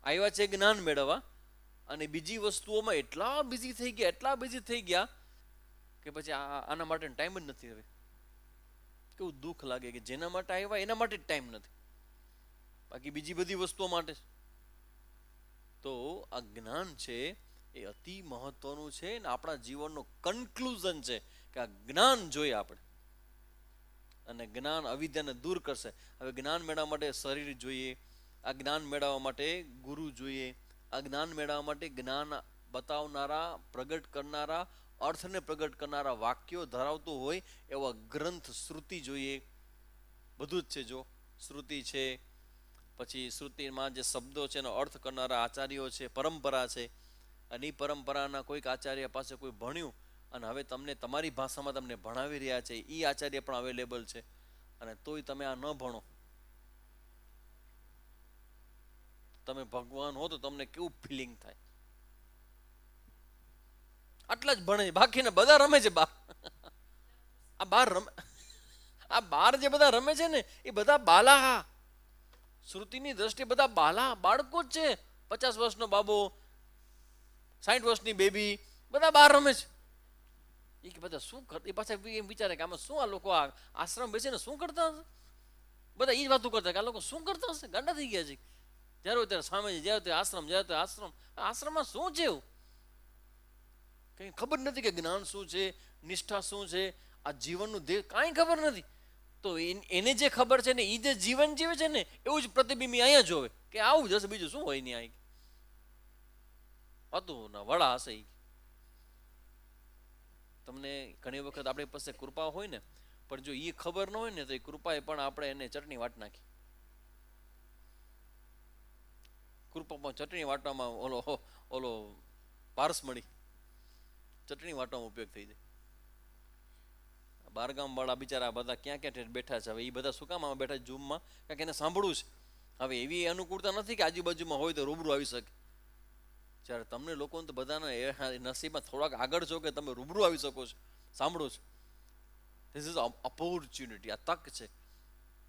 આવ્યા છે જ્ઞાન મેળવવા, અને બીજી વસ્તુઓમાં એટલા બિઝી થઈ ગયા, એટલા બિઝી થઈ ગયા કે પછી આના માટે ટાઈમ જ નથી. હવે કેવું દુઃખ લાગે કે જેના માટે આવ્યા એના માટે જ ટાઈમ નથી, બાકી બીજી બધી વસ્તુઓ માટે. તો આ જ્ઞાન છે એ અતિ મહત્વનું છે ને આપણા જીવનનો કન્ક્લુઝન છે કે આ જ્ઞાન જોઈએ આપણે. અને જ્ઞાન અવિદ્યાને દૂર કરશે. હવે જ્ઞાન મેળવવા માટે શરીર જોઈએ, આ જ્ઞાન મેળવવા માટે ગુરુ જોઈએ, આ જ્ઞાન મેળવવા માટે જ્ઞાન બતાવનારા, પ્રગટ કરનારા, અર્થને પ્રગટ કરનારા વાક્યો ધરાવતું હોય એવા ગ્રંથ, શ્રુતિ જોઈએ. બધું જ છે. જો શ્રુતિ છે, પછી શ્રુતિમાં જે શબ્દો છે એનો અર્થ કરનારા આચાર્યો છે, પરંપરા છે. અને એ પરંપરાના કોઈક આચાર્ય પાસે કોઈ ભણ્યું અને હવે તમને તમારી ભાષામાં તમને ભણાવી રહ્યા છે, એ આચાર્ય પણ અવેલેબલ છે. અને તોય તમે આ ન ભણો, તમે ભગવાન હો તો તમને કેવું ફિલિંગ થાય? આટલા જ ભણે, બાકીને બધા રમે છે બહાર. આ બહાર રમે, આ બહાર જે બધા રમે છે ને એ બધા બાલા, શ્રુતિની દ્રષ્ટિએ બધા બાલા બાળકો જ છે. 50 વર્ષનો બાબો, 60 વર્ષની બેબી, બધા બહાર રમે છે. એ કે બધા શું કરતા? એ પાછા એમ વિચારે કે આમાં શું આ લોકો આ આશ્રમ બેસીને શું કરતા હશે? બધા એ જ વાતો કરતા કે આ લોકો શું કરતા હશે? ગાંડા થઈ ગયા છે. જ્યારે ત્યારે સામે જ્યારે તે આશ્રમ, જ્યારે તે આશ્રમ. આશ્રમમાં શું છે એવું કંઈ ખબર નથી કે જ્ઞાન શું છે, નિષ્ઠા શું છે, આ જીવનનું દેહ કાંઈ ખબર નથી. તો એને જે ખબર છે ને એ જે જીવન જીવે છે ને એવું જ પ્રતિબિંબ અહીંયા જોવે કે આવું જ હશે, બીજું શું હોય નહીં. હતું ના વડા હશે. તમને ઘણી વખત આપણી પાસે કૃપા હોય ને, પણ જો એ ખબર ન હોય ને તો એ કૃપાએ પણ આપણે એને ચટણી વાટ નાખી. કૃપામાં ચટણી વાટવામાં ઓલો પારસ મળી ચટણી વાટવામાં ઉપયોગ થઈ જાય. બારગામ વાળા બિચારા બધા ક્યાં ક્યાં બેઠા છે. હવે એ બધા શું કામ આમાં બેઠા ઝૂમમાં? કારણ કે એને સાંભળવું છે. હવે એવી અનુકૂળતા નથી કે આજુબાજુમાં હોય તો રૂબરૂ આવી શકે. જ્યારે તમને લોકોને તો બધાના નસીબમાં થોડાક આગળ છો કે તમે રૂબરૂ આવી શકો છો, સાંભળો છો. This is opportunity. આ તક છે.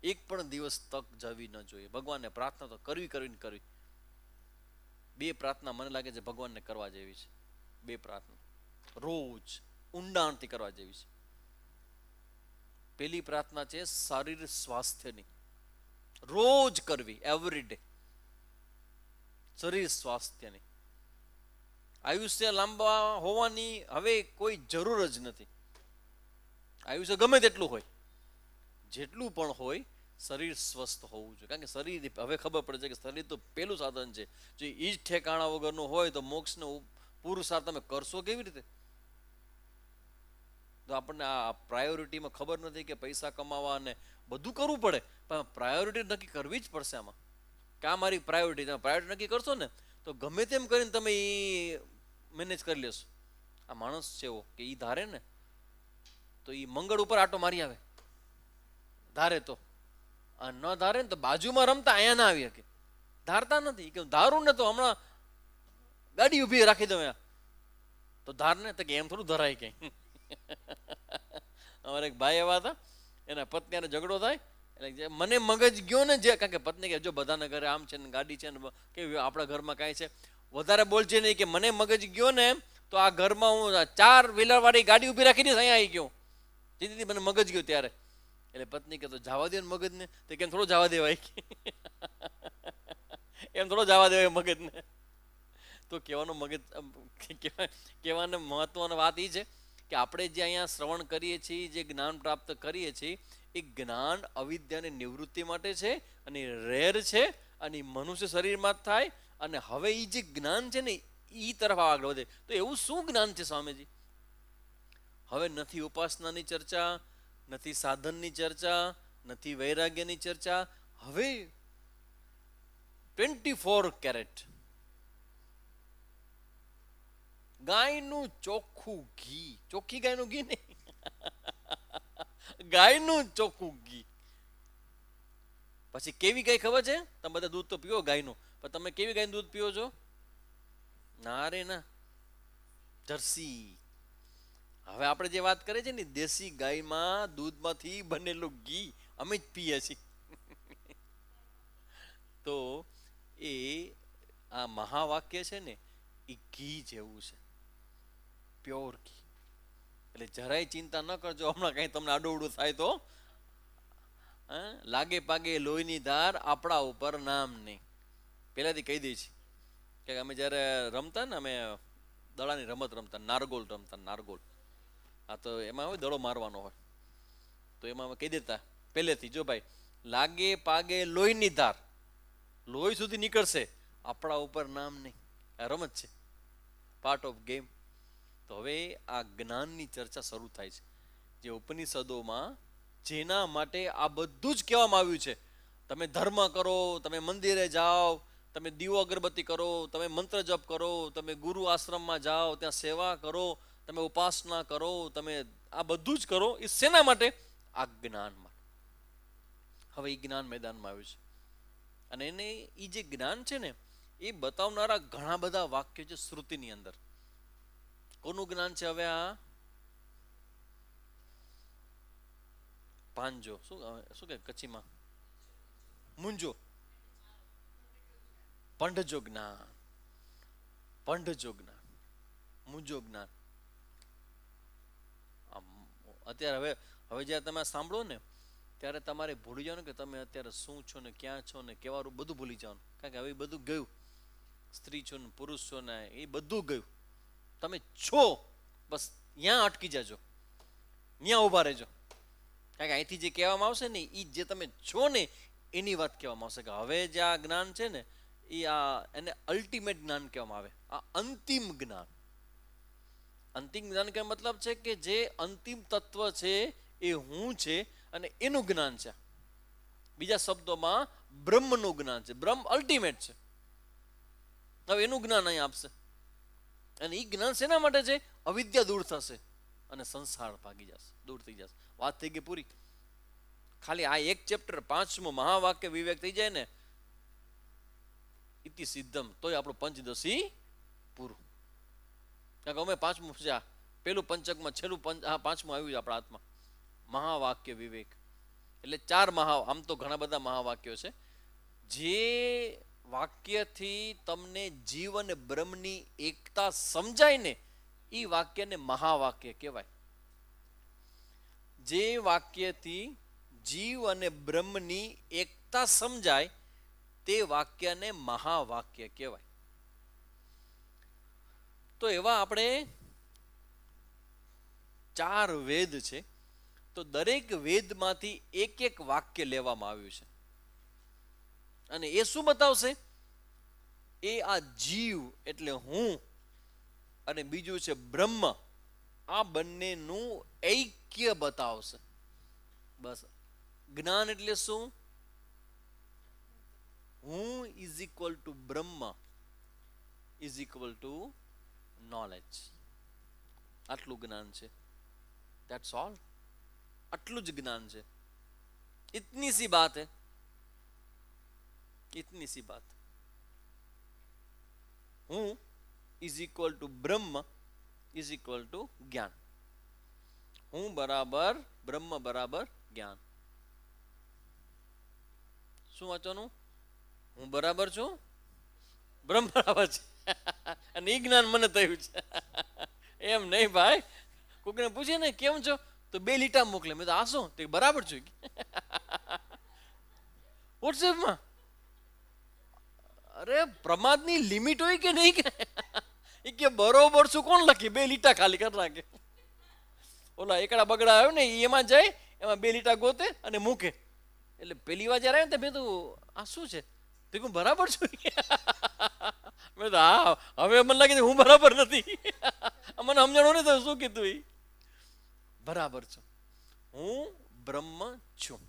એક પણ દિવસ તક જવી ન જોઈએ. ભગવાનને પ્રાર્થના તો કરવી કરવી. 2 પ્રાર્થના મને લાગે છે ભગવાનને કરવા જેવી છે. 2 પ્રાર્થના રોજ ઊંડાણથી કરવા જેવી છે. પહેલી પ્રાર્થના છે શારીર સ્વાસ્થ્યની, રોજ કરવી, એવરી ડે. શરીર સ્વાસ્થ્યની. આયુષ્ય લાંબા હોવાની હવે કોઈ જરૂર જ નથી. આયુષ્ય ગમે તેટલું હોય, જેટલું પણ હોય, શરીર સ્વસ્થ હોવું જોઈએ. કારણ કે શરીર હવે ખબર પડે છે કે શરીર તો પેલું સાધન છે. જો એ જ ઠેકાણા વગરનું હોય તો મોક્ષનો પુરુષાર્થ તમે કરશો કેવી રીતે? તો આપણને આ પ્રાયોરિટીમાં ખબર નથી કે પૈસા કમાવા અને બધું કરવું પડે, પણ પ્રાયોરિટી નક્કી કરવી જ પડશે આમાં કે આ મારી પ્રાયોરિટી. તમે પ્રાયોરિટી નક્કી કરશો ને તો ગમે તેમ કરીને તમે એ મેનેજ કરી લેશો. આ માણસ છે એવો કે એ ધારે ને તો એ મંગળ ઉપર આટો મારી આવે, ધારે તો. આ ન ધારે ને તો બાજુમાં રમતા અહીંયા ના આવી શકે. ધારતા નથી કે ધારું ને તો હમણાં ગાડી ઊભી રાખી દઉં તો ધાર ને તો કે એમ થોડું ધરાય ક્યાંય. અમારે એક ભાઈ એવા હતા, એના પત્નીને ઝઘડો થાય એટલે જે મને મગજ ગયો ને, જે કારણ કે પત્ની કે જો બધાના ઘરે આમ છે ને ગાડી છે ને કેવી, આપણા ઘરમાં કાંઈ છે, વધારે બોલજે નહીં કે મને મગજ ગયો ને તો આ ઘરમાં હું 4 વ્હીલર વાળી ગાડી ઊભી રાખી દઈશ, અહીંયા આવી ગયો, જીતી મને મગજ ગયો ત્યારે. એટલે પત્ની કે તો જવા દે ને મગજને. તો કેમ થોડો જવા દેવાય, એમ થોડો જવા દેવાય મગજને. તો કહેવાનો મગજ કહેવાનો મહત્વની વાત એ છે કે આપણે જે અહીંયા શ્રવણ કરીએ છીએ, જે જ્ઞાન પ્રાપ્ત કરીએ છીએ, એ જ્ઞાન અવિદ્યાની નિવૃત્તિ માટે છે અને રેર છે અને મનુષ્ય શરીરમાં જ થાય. અને હવે એ જે જ્ઞાન છે ને એ તરફ આગળ વધે. તો એવું શું જ્ઞાન છે સ્વામીજી? હવે નથી ઉપાસનાની ચર્ચા, નથી સાધનની ચર્ચા, નથી વૈરાગ્યની ચર્ચા. હવે 24 કેરેટ ગાયનું ચોખ્ખું ઘી, ચોખ્ખી ગાયનું ઘી નહીં, ગાયનું ચોખ્ખું ઘી. પછી કેવી ગાય ખબર છે? તમે બધા દૂધ તો પીવો ગાયનું, પણ તમે કેવી ગાયનું દૂધ પીવો છો? ના રે ના, જર્સી. હવે આપણે જે વાત કરીએ છીએ ને દેશી ગાયમાં દૂધમાંથી બનેલું ઘી અમે જ પીએ છીએ. તો એ આ મહાવાક્ય છે ને એ ઘી જેવું છે, પ્યોર ઘી. એટલે જરાય ચિંતા ન કરજો, હમણાં કઈ તમને આડોવડું થાય તો લાગે પાગે લોહીની ધાર આપણા ઉપર નામ નહીં. પહેલાથી કહી દઈ છે કે અમે જ્યારે રમતા ને, અમે દડાની રમત રમતા, નારગોલ રમતા, નારગોલ. હા, તો એમાં હોય દડો મારવાનો હોય, તો એમાં અમે કહી દેતા પહેલેથી, જો ભાઈ લાગે પાગે લોહીની ધાર, લોહી સુધી નીકળશે, આપણા ઉપર નામ નહીં. આ રમત છે, પાર્ટ ઓફ ગેમ. તો હવે આ જ્ઞાનની ચર્ચા શરૂ થાય છે, જે ઉપનિષદોમાં જેના માટે આ બધું જ કહેવામાં આવ્યું છે. તમે ધર્મ કરો, તમે મંદિરે જાઓ, તમે દીવો અગરબત્તી કરો, તમે મંત્ર જપ કરો, તમે ગુરુ આશ્રમમાં જાઓ, ત્યાં સેવા કરો, તમે ઉપાસના કરો, તમે આ બધું જ કરો. એ શેના માટે? આ જ્ઞાનમાં. હવે એ જ્ઞાન મેદાનમાં આવ્યું છે અને એને એ જે જ્ઞાન છે ને એ બતાવનારા ઘણા બધા વાક્યો છે શ્રુતિની અંદર. કોનું જ્ઞાન છે? હવે આ પાંજો, શું કે કચ્છીમાં મુંજો, પંડજો જ્ઞાન, પંડજો જ્ઞાન, મુંજો જ્ઞાન. અત્યારે હવે જ્યારે તમે સાંભળો ને ત્યારે તમારે ભૂલી જાઓ કે તમે અત્યારે શું છો ને ક્યાં છો ને કેવા રૂપ, બધું ભૂલી જવાનું. કારણ કે હવે બધું ગયું, સ્ત્રી છો ને પુરુષ છો ને એ બધું ગયું. તમે છો બસ ત્યાં અટકી જાજો, ત્યાં ઊભા રહેજો. કારણ કે અહીંથી જે કહેવામાં આવશે ને એ જે તમે છો ને એની વાત કહેવામાં આવશે. કે હવે જે આ જ્ઞાન છે ને એ એને અલ્ટિમેટ જ્ઞાન કહેવામાં આવે, આ અંતિમ જ્ઞાન. અંતિમ જ્ઞાન કે મતલબ છે કે જે અંતિમ તત્વ છે એ હું છે અને એનું જ્ઞાન છે. બીજા શબ્દોમાં બ્રહ્મનું જ્ઞાન છે. બ્રહ્મ અલ્ટિમેટ છે. હવે એનું જ્ઞાન અહીં આપશે. અને એ જ્ઞાન શેના માટે છે? અવિદ્યા દૂર થશે અને સંસાર ભાગી જશે, દૂર થઈ જશે. વાત થઈ ગઈ પૂરી. ખાલી આ એક ચેપ્ટર 5મું મહાવાક્ય વિવેક થઈ જાય ને ઇતિ સિદ્ધમ, તોય આપણું પંચદશી પૂરું. કારણ કે અમે 5મું છે, પેલું પંચકમાં છેલ્લું 5મું આવ્યું છે આપણા હાથમાં, મહાવાક્ય વિવેક. એટલે 4 આમ તો ઘણા બધા મહાવાક્યો છે. જે વાક્યથી તમને જીવ અને બ્રહ્મની એકતા સમજાય ને એ વાક્યને મહાવાક્ય કહેવાય. જે વાક્યથી જીવ અને બ્રહ્મની એકતા સમજાય તે વાક્યને મહાવાક્ય કહેવાય. તો એવા આપણે 4 વેદ છે. તો દરેક વેદમાંથી એક વાક્ય લેવામાં આવ્યું છે અને એ શું બતાવશે? એ આ જીવ એટલે હું અને બીજું છે બ્રહ્મ, આ બંનેનું ઐક્ય બતાવશે. બસ. જ્ઞાન એટલે શું? હું ઇઝ ઇક્વલ ટુ બ્રહ્મ ઇઝ ઇક્વલ ટુ નોલેજ. આટલું જ્ઞાન છે. That's all. આટલું જ જ્ઞાન છે. ઇતની સી બાત હે, ઇતની સી બાત. હું ઇઝ ઇક્વલ ટુ બ્રહ્મ ઇઝ ઇક્વલ ટુ જ્ઞાન. હું બરાબર બ્રહ્મ બરાબર જ્ઞાન. શું વાંચવાનું? હું બરાબર છું, બ્રહ્મ બરાબર છે. અને એ જ્ઞાન મને થયું છે. એમ નહીં ભાઈ, કોઈને પૂછે ને કેમ છો તો 2 લીટા મોકલે. મેં તો આ શું? તો બરાબર છું વોટ્સએપમાં. અરે પ્રમાદની લિમિટ હોય કે નહીં કે બરોબર છું કોણ લખી? 2 લીટા ખાલી કરી નાખે. ઓલા એકડા બગડા આવ્યો ને એમાં જાય, એમાં 2 લીટા ગોતે અને મૂકે. એટલે પેલી વાર જયારે આવે ને મેં તો આ શું છે? તો હું બરાબર છું. મેં તો હા, હવે મને લાગે હું બરાબર નથી. મને સમજણો ને તો શું કીધું? એ બરાબર છું, હું બ્રહ્મ છું.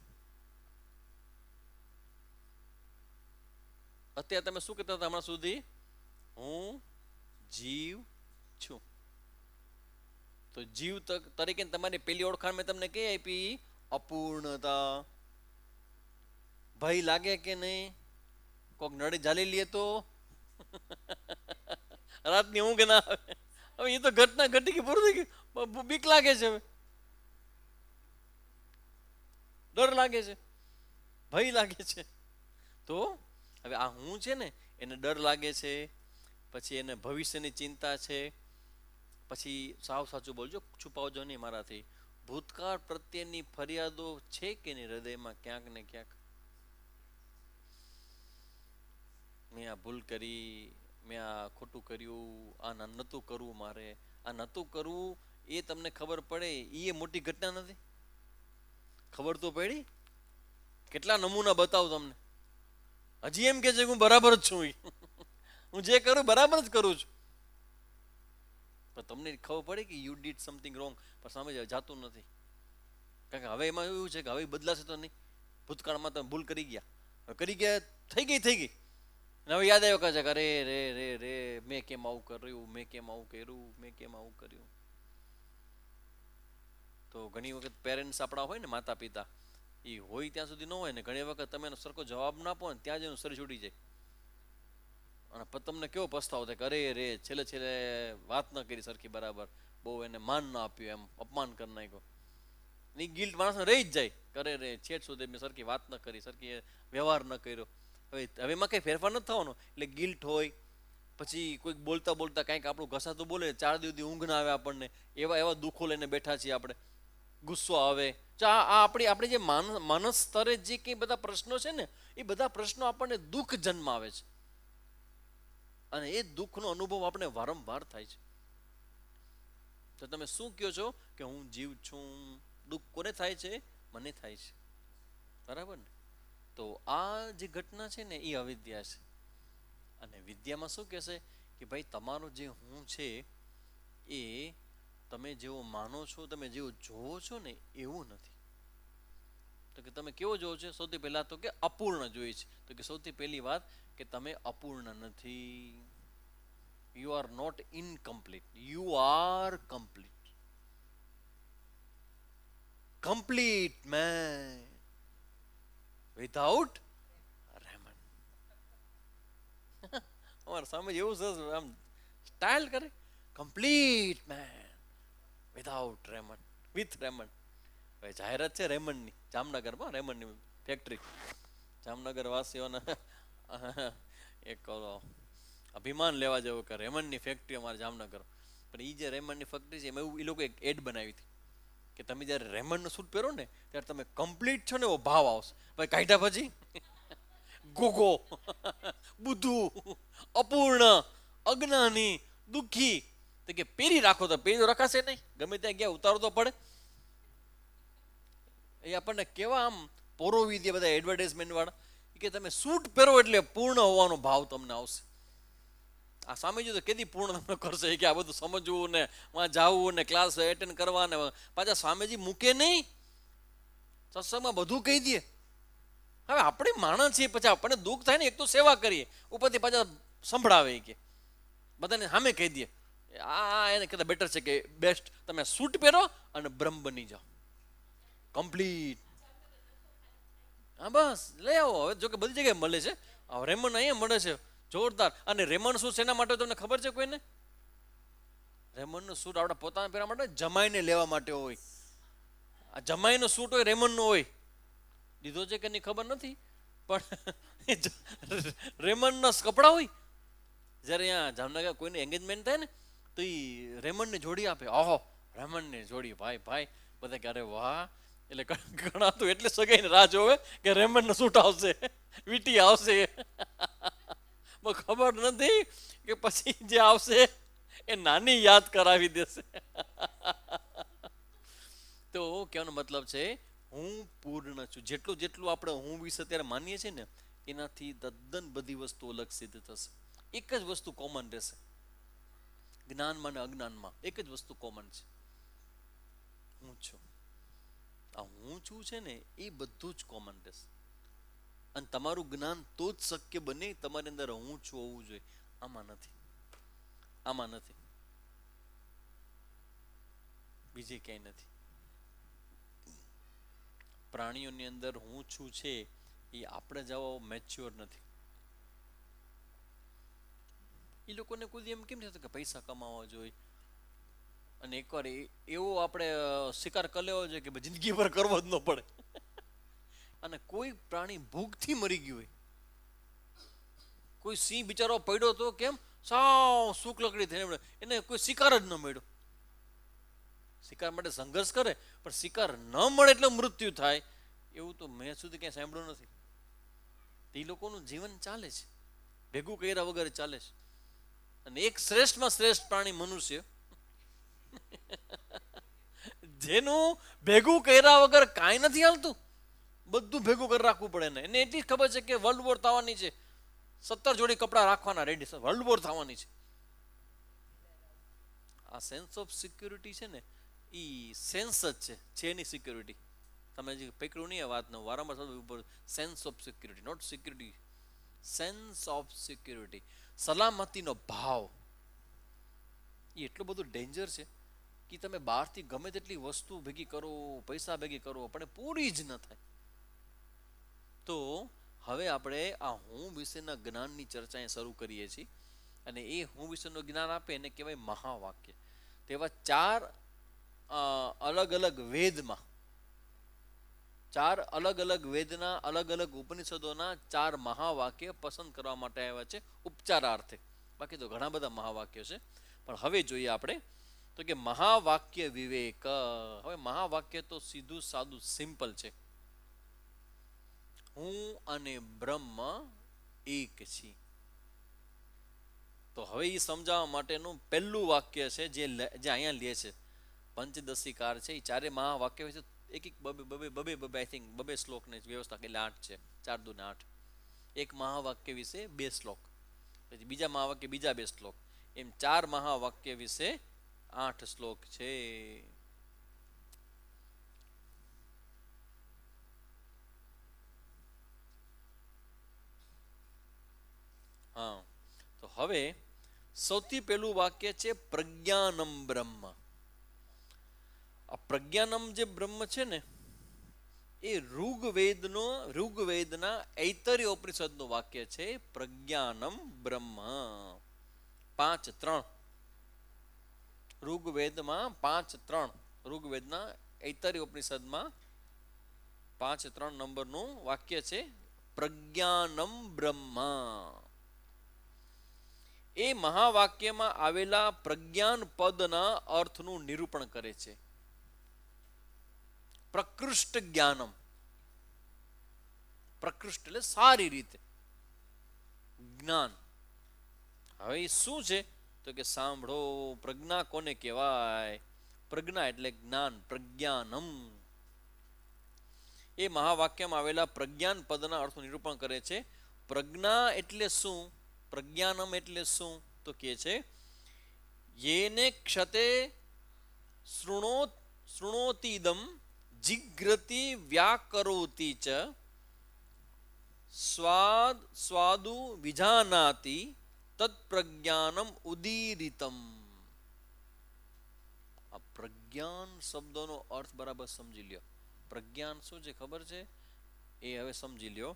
અત્યારે તમે શું કહેતા હતા હમણાં સુધી? હું જીવ છું. તો જીવ તરીકે તમારી પેલી ઓળખાણ મેં તમને કઈ આપી? અપૂર્ણતા. ભય લાગે કે નહીં? કોક નડી ઝાલી લે તો રાતની ઊંઘ ના આવે. હવે એ તો ઘટના ઘટી ગઈ, પૂરું થઈ ગયું. બીક લાગે છે, હવે ડર લાગે છે, ભય લાગે છે. તો હવે આ હું છે ને એને ડર લાગે છે, પછી એને ભવિષ્યની ચિંતા છે, પછી સાવ સાચું બોલજો, છુપાવજો નહીં મારાથી, ભૂતકાળ પ્રત્યેની ફરિયાદો છે કે નહીં હૃદયમાં ક્યાંક ને ક્યાંક? મેં આ ભૂલ કરી, મેં આ ખોટું કર્યું, આ નહોતું કરવું, મારે આ નહોતું કરવું. એ તમને ખબર પડે એ મોટી ઘટના નથી? ખબર તો પડી. કેટલા નમૂના બતાવું તમને. હજી એમ કે છે હું બરાબર જ છું, હું જે કરું બરાબર જ કરું છું. પણ તમને ખબર પડે કે યુ ડીડ સમથિંગ રોંગ, પણ સામે જાતું નથી. કારણ કે હવે એમાં એવું છે કે હવે બદલાશે તો નહીં. ભૂતકાળમાં તમે ભૂલ કરી ગયા, થઈ ગઈ. હવે યાદ આવ્યો કહે છે કે અરે રે રે રે મેં કેમ આવું કર્યું, મેં કેમ આવું કર્યું, મેં કેમ આવું કર્યું. તો ઘણી વખત પેરેન્ટ્સ આપણા હોય ને, માતા પિતા, એ હોય ત્યાં સુધી ન હોય ને, ઘણી વખત તમે એનો સરખો જવાબ ના આપો ને ત્યાં જ એનું શરીર છૂટી જાય. અને તમને કેવો પસ્તાવો થાય કે અરે રે છેલ્લે વાત ન કરી સરખી બરાબર, બહુ એને માન ના આપ્યું, એમ અપમાન કરી નાખ્યો. એ ગિલ્ટ માણસને રહી જ જાય, કરે રે છેટ સુધી મેં સરખી વાત ન કરી, સરખી વ્યવહાર ન કર્યો. હવે એમાં કંઈ ફેરફાર નથી થવાનો. એટલે ગિલ્ટ હોય, પછી કોઈક બોલતા કંઈક આપણું ઘસાતું બોલે, 4 દિવસથી ઊંઘ ના આવે આપણને, એવા દુઃખો લઈને બેઠા છીએ આપણે, ગુસ્સો આવે. આ આપણી જે માનસ સ્તરે જે કંઈ બધા પ્રશ્નો છે ને, એ બધા પ્રશ્નો આપણને દુઃખ જન્માવે છે. અને એ દુઃખનો અનુભવ આપણે વારંવાર થાય છે. તો તમે શું કહો છો કે હું જીવ છું? દુઃખ કોને થાય છે? મને થાય છે. બરાબર ને? તો આ જે ઘટના છે ને એ અવિદ્યા છે. અને વિદ્યામાં શું કહેશે કે ભાઈ તમારો જે હું છે એ તમે જેવો માનો છો, તમે જેવો જોવો છો ને એવું નથી. તો કે તમે કેવો જોવો છો? સૌથી પહેલા તો કે અપૂર્ણ જોઈએ છે. તો કે સૌથી પહેલી વાત કે તમે અપૂર્ણ નથી. You are not incomplete, you are complete. Complete man without Raymond. અમારા સામે એવું સરસ આમ સ્ટાઇલ કરે, complete man without Raymond, with Raymond. જાહેરાત છે રેમનની, જામનગરમાં રેમનની ફેક્ટરી. જામનગર વાસીઓને એક અભિમાન લેવા જેવું કે રેમનની ફેક્ટરી અમારે જામનગર. પણ એ જે રેમનની ફેક્ટરી છે એમાં એવું એ લોકો એક એડ બનાવી હતી કે તમે જ્યારે રેમનનું સૂટ પહેરો ને ત્યારે તમે કમ્પ્લીટ છો ને એવો ભાવ આવશે. ભાઈ કાઢ્યા પછી ગોગો, બુદ્ધુ, અપૂર્ણ, અજ્ઞાની, દુઃખી. તો કે પહેરી રાખો તો પહેરી રખાશે નહીં, ગમે ત્યાં ગયા ઉતારો તો પડે. એ આપણને કેવા આમ પોરોવી દે બધા એડવર્ટાઇઝમેન્ટ વાળા કે તમે સૂટ પહેરો એટલે પૂર્ણ હોવાનો ભાવ તમને આવશે. આ સામે જો તો કેદી પૂર્ણ તમને કરશે કે આ બધું સમજવું ને વાં જવું ને ક્લાસ એટેન્ડ કરવા ને પાછા સ્વામીજી મૂકે નહીં, સત્સંગમાં બધું કહી દે. હવે આપણે માણસ છીએ, પછી આપણને દુઃખ થાય ને, એક તો સેવા કરીએ, ઉપરથી પાછા સંભળાવે કે બધાને સામે કહી દે. આ એને કહેતા બેટર છે કે બેસ્ટ તમે સૂટ પહેરો અને બ્રહ્મ બની જાઓ કમ્પ્લીટ. હા બસ લઈ આવો. હવે જો કે બધી જગ્યાએ મળે છે, રેમન અહીંયા મળે છે જોરદાર. અને રેમન સૂટ શેના માટે તમને ખબર છે કોઈને? રેમનનું સૂટ આપણે પોતાના પહેરવા માટે, જમાઈને લેવા માટે હોય. આ જમાઈનો સૂટ હોય રેમન્ડનો હોય, લીધો છે કે નહીં ખબર નથી, પણ રેમન્ડના કપડાં હોય. જ્યારે અહીંયા જામનગર કોઈને એંગેજમેન્ટ થાય ને તો એ રેમન્ડની જોડી આપે. ઓહો, રેમન્ડની જોડી, ભાઈ ભાઈ, બધા કે અરે વાહ. એટલે ઘણા તો એટલે સગાઈને રાહ જોવે કે રેમન્ડનો સૂટ આવશે, વીટી આવશે. ખબર નથી કે પછી જે આવશે એ નાની યાદ કરાવી દેશે. તો કહેવાનો મતલબ છે હું પૂર્ણ છું. જેટલું જેટલું આપણે હું વિશે અત્યારે માનીએ છીએ ને એનાથી તદ્દન બધી વસ્તુ અલગ સિદ્ધ થશે. એક જ વસ્તુ કોમન રહેશે જ્ઞાનમાં અને અજ્ઞાનમાં, એક જ વસ્તુ કોમન છે, હું છું. આ હું છું છે ને એ બધું જ કોમન રહેશે. અને તમારું જ્ઞાન તો જ શક્ય બને તમારી અંદર હું છું હોવું જોઈએ. આમાં નથી, આમાં નથી, બીજે ક્યાંય નથી. પ્રાણીઓની અંદર હું છું છે એ આપણે જવા મેચ્યોર નથી. એ લોકોને કોઈ એમ કેમ થતું કે પૈસા કમાવા જોઈએ અને એકવાર એવો આપણે શિકાર કરી લેવો જોઈએ કે જિંદગી ભર કરવો જ ન પડે. અને કોઈ પ્રાણી ભૂખથી મરી ગયું હોય, કોઈ સિંહ બિચારો પડ્યો તો કેમ સાવ સૂક લકડી થઈને એને કોઈ શિકાર જ ન મળ્યો. શિકાર માટે સંઘર્ષ કરે પણ શિકાર ન મળે એટલે મૃત્યુ થાય, એવું તો મેં સુધી ક્યાંય સાંભળ્યું નથી. એ લોકોનું જીવન ચાલે છે, ભેગું કર્યા વગર ચાલે છે. અને એક શ્રેષ્ઠમાં શ્રેષ્ઠ પ્રાણી મનુષ્ય, જેનું ભેગું કર્યા વગર કાંઈ નથી હાલતું, બધું ભેગું કરી રાખવું પડે ને. એને એટલી ખબર છે કે વર્લ્ડ વોર થવાની છે, 17 જોડી કપડા રાખવાના રેડી, વર્લ્ડ વોર થવાની છે. આ સેન્સ ઓફ સિક્યુરિટી છે ને એ સેન્સ જ છે એની સિક્યુરિટી. તમે જે પકડ્યું નહીં આ વાતનો વારંવાર, sense of security, not security, sense of security, સલામતીનો ભાવ. એ એટલું બધું ડેન્જર છે કે તમે બહારથી ગમે તેટલી વસ્તુ ભેગી કરો, પૈસા ભેગી કરો, પણ એ પૂરી જ ન થાય. તો હવે આપણે આ હું વિશેના જ્ઞાનની ચર્ચા શરૂ કરીએ છીએ. અને એ હું વિશેનું જ્ઞાન આપે એને કહેવાય મહાવાક્ય. તેવા 4 અલગ અલગ વેદમાં, 4 અલગ અલગ વેદના, અલગ અલગ ઉપનિષદોના 4 મહાવાક્ય પસંદ કરવા માટે આવ્યા છે ઉપચારાર્થે. બાકી તો ઘણા બધા મહાવાક્યો છે, પણ હવે જોઈએ આપણે તો કે મહાવાક્ય વિવેક. હવે મહાવાક્ય તો સીધું સાદું સિમ્પલ છે, હું અને બ્રહ્મ એક છીએ. તો હવે એ સમજાવવા માટેનું પહેલું વાક્ય છે જે અહીંયા લે છે પંચદશીકાર છે. એ 4 મહાવાક્ય વિશે એક એક બબે આઈ થિંક બબે શ્લોકની વ્યવસ્થા, એટલે 8 છે, 4 દુ 8. એક મહાવાક્ય વિશે 2 શ્લોક, પછી બીજા મહાવાક્ય બીજા 2 શ્લોક, એમ 4 મહાવાક્ય વિશે 8 શ્લોક છે. હા, તો હવે સૌથી પહેલું વાક્ય છે પ્રજ્ઞાનમ બ્રહ્મ. આ પ્રજ્ઞાનમ જે બ્રહ્મ છે ને એ ઋગ્વેદના ઐતરેય ઉપનિષદનું વાક્ય છે. પ્રજ્ઞાનમ બ્રહ્મ 5:3, ઋગ્વેદમાં 5:3, ઋગ્વેદના ઐતરેય ઉપનિષદમાં 5:3 નંબરનું વાક્ય છે પ્રજ્ઞાનમ બ્રહ્મ. એ મહાવાક્યમાં આવેલા પ્રજ્ઞાન પદના અર્થનું નિરૂપણ કરે છે. પ્રકૃષ્ટ જ્ઞાનમ, પ્રકૃષ્ટ એટલે સારી રીતે જ્ઞાન. હવે એ શું છે તો કે સાંભળો, પ્રજ્ઞા કોને કહેવાય? પ્રજ્ઞા એટલે જ્ઞાન, પ્રજ્ઞાનમ. એ મહાવાક્યમાં આવેલા પ્રજ્ઞાન પદના અર્થનું નિરૂપણ કરે છે. પ્રજ્ઞા એટલે શું? પ્રજ્ઞાનમ એટલે શું તો કે છે યેને ક્ષતે શૃણોતિદમ જિગ્રતિ વ્યાકરોતિ ચ સ્વાદુ વિજાનાતિ તત્પ્રજ્ઞાનમ ઉદીરિતમ. આ પ્રજ્ઞાન શબ્દનો અર્થ બરાબર સમજી લ્યો. પ્રજ્ઞાન શું છે ખબર છે? એ હવે સમજી લ્યો.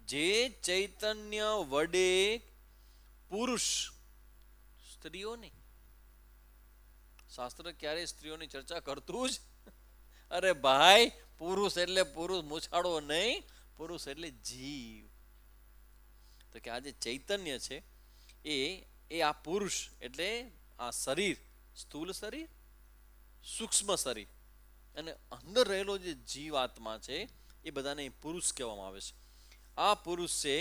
જે ચૈતન્ય વડે પુરુષ, સ્ત્રીઓની, શાસ્ત્ર ક્યારેય સ્ત્રીઓની ચર્ચા કરતું જ અરે ભાઈ, પુરુષ એટલે પુરુષ મૂછાળો નહીં, પુરુષ એટલે જીવ. તો કે આ જે ચૈતન્ય છે એ એ આ પુરુષ એટલે આ શરીર, સ્થૂલ શરીર, સૂક્ષ્મ શરીર અને અંદર રહેલો જે જીવાત્મા છે એ બધાને પુરુષ કહેવામાં આવે છે. આ પુરુષ છે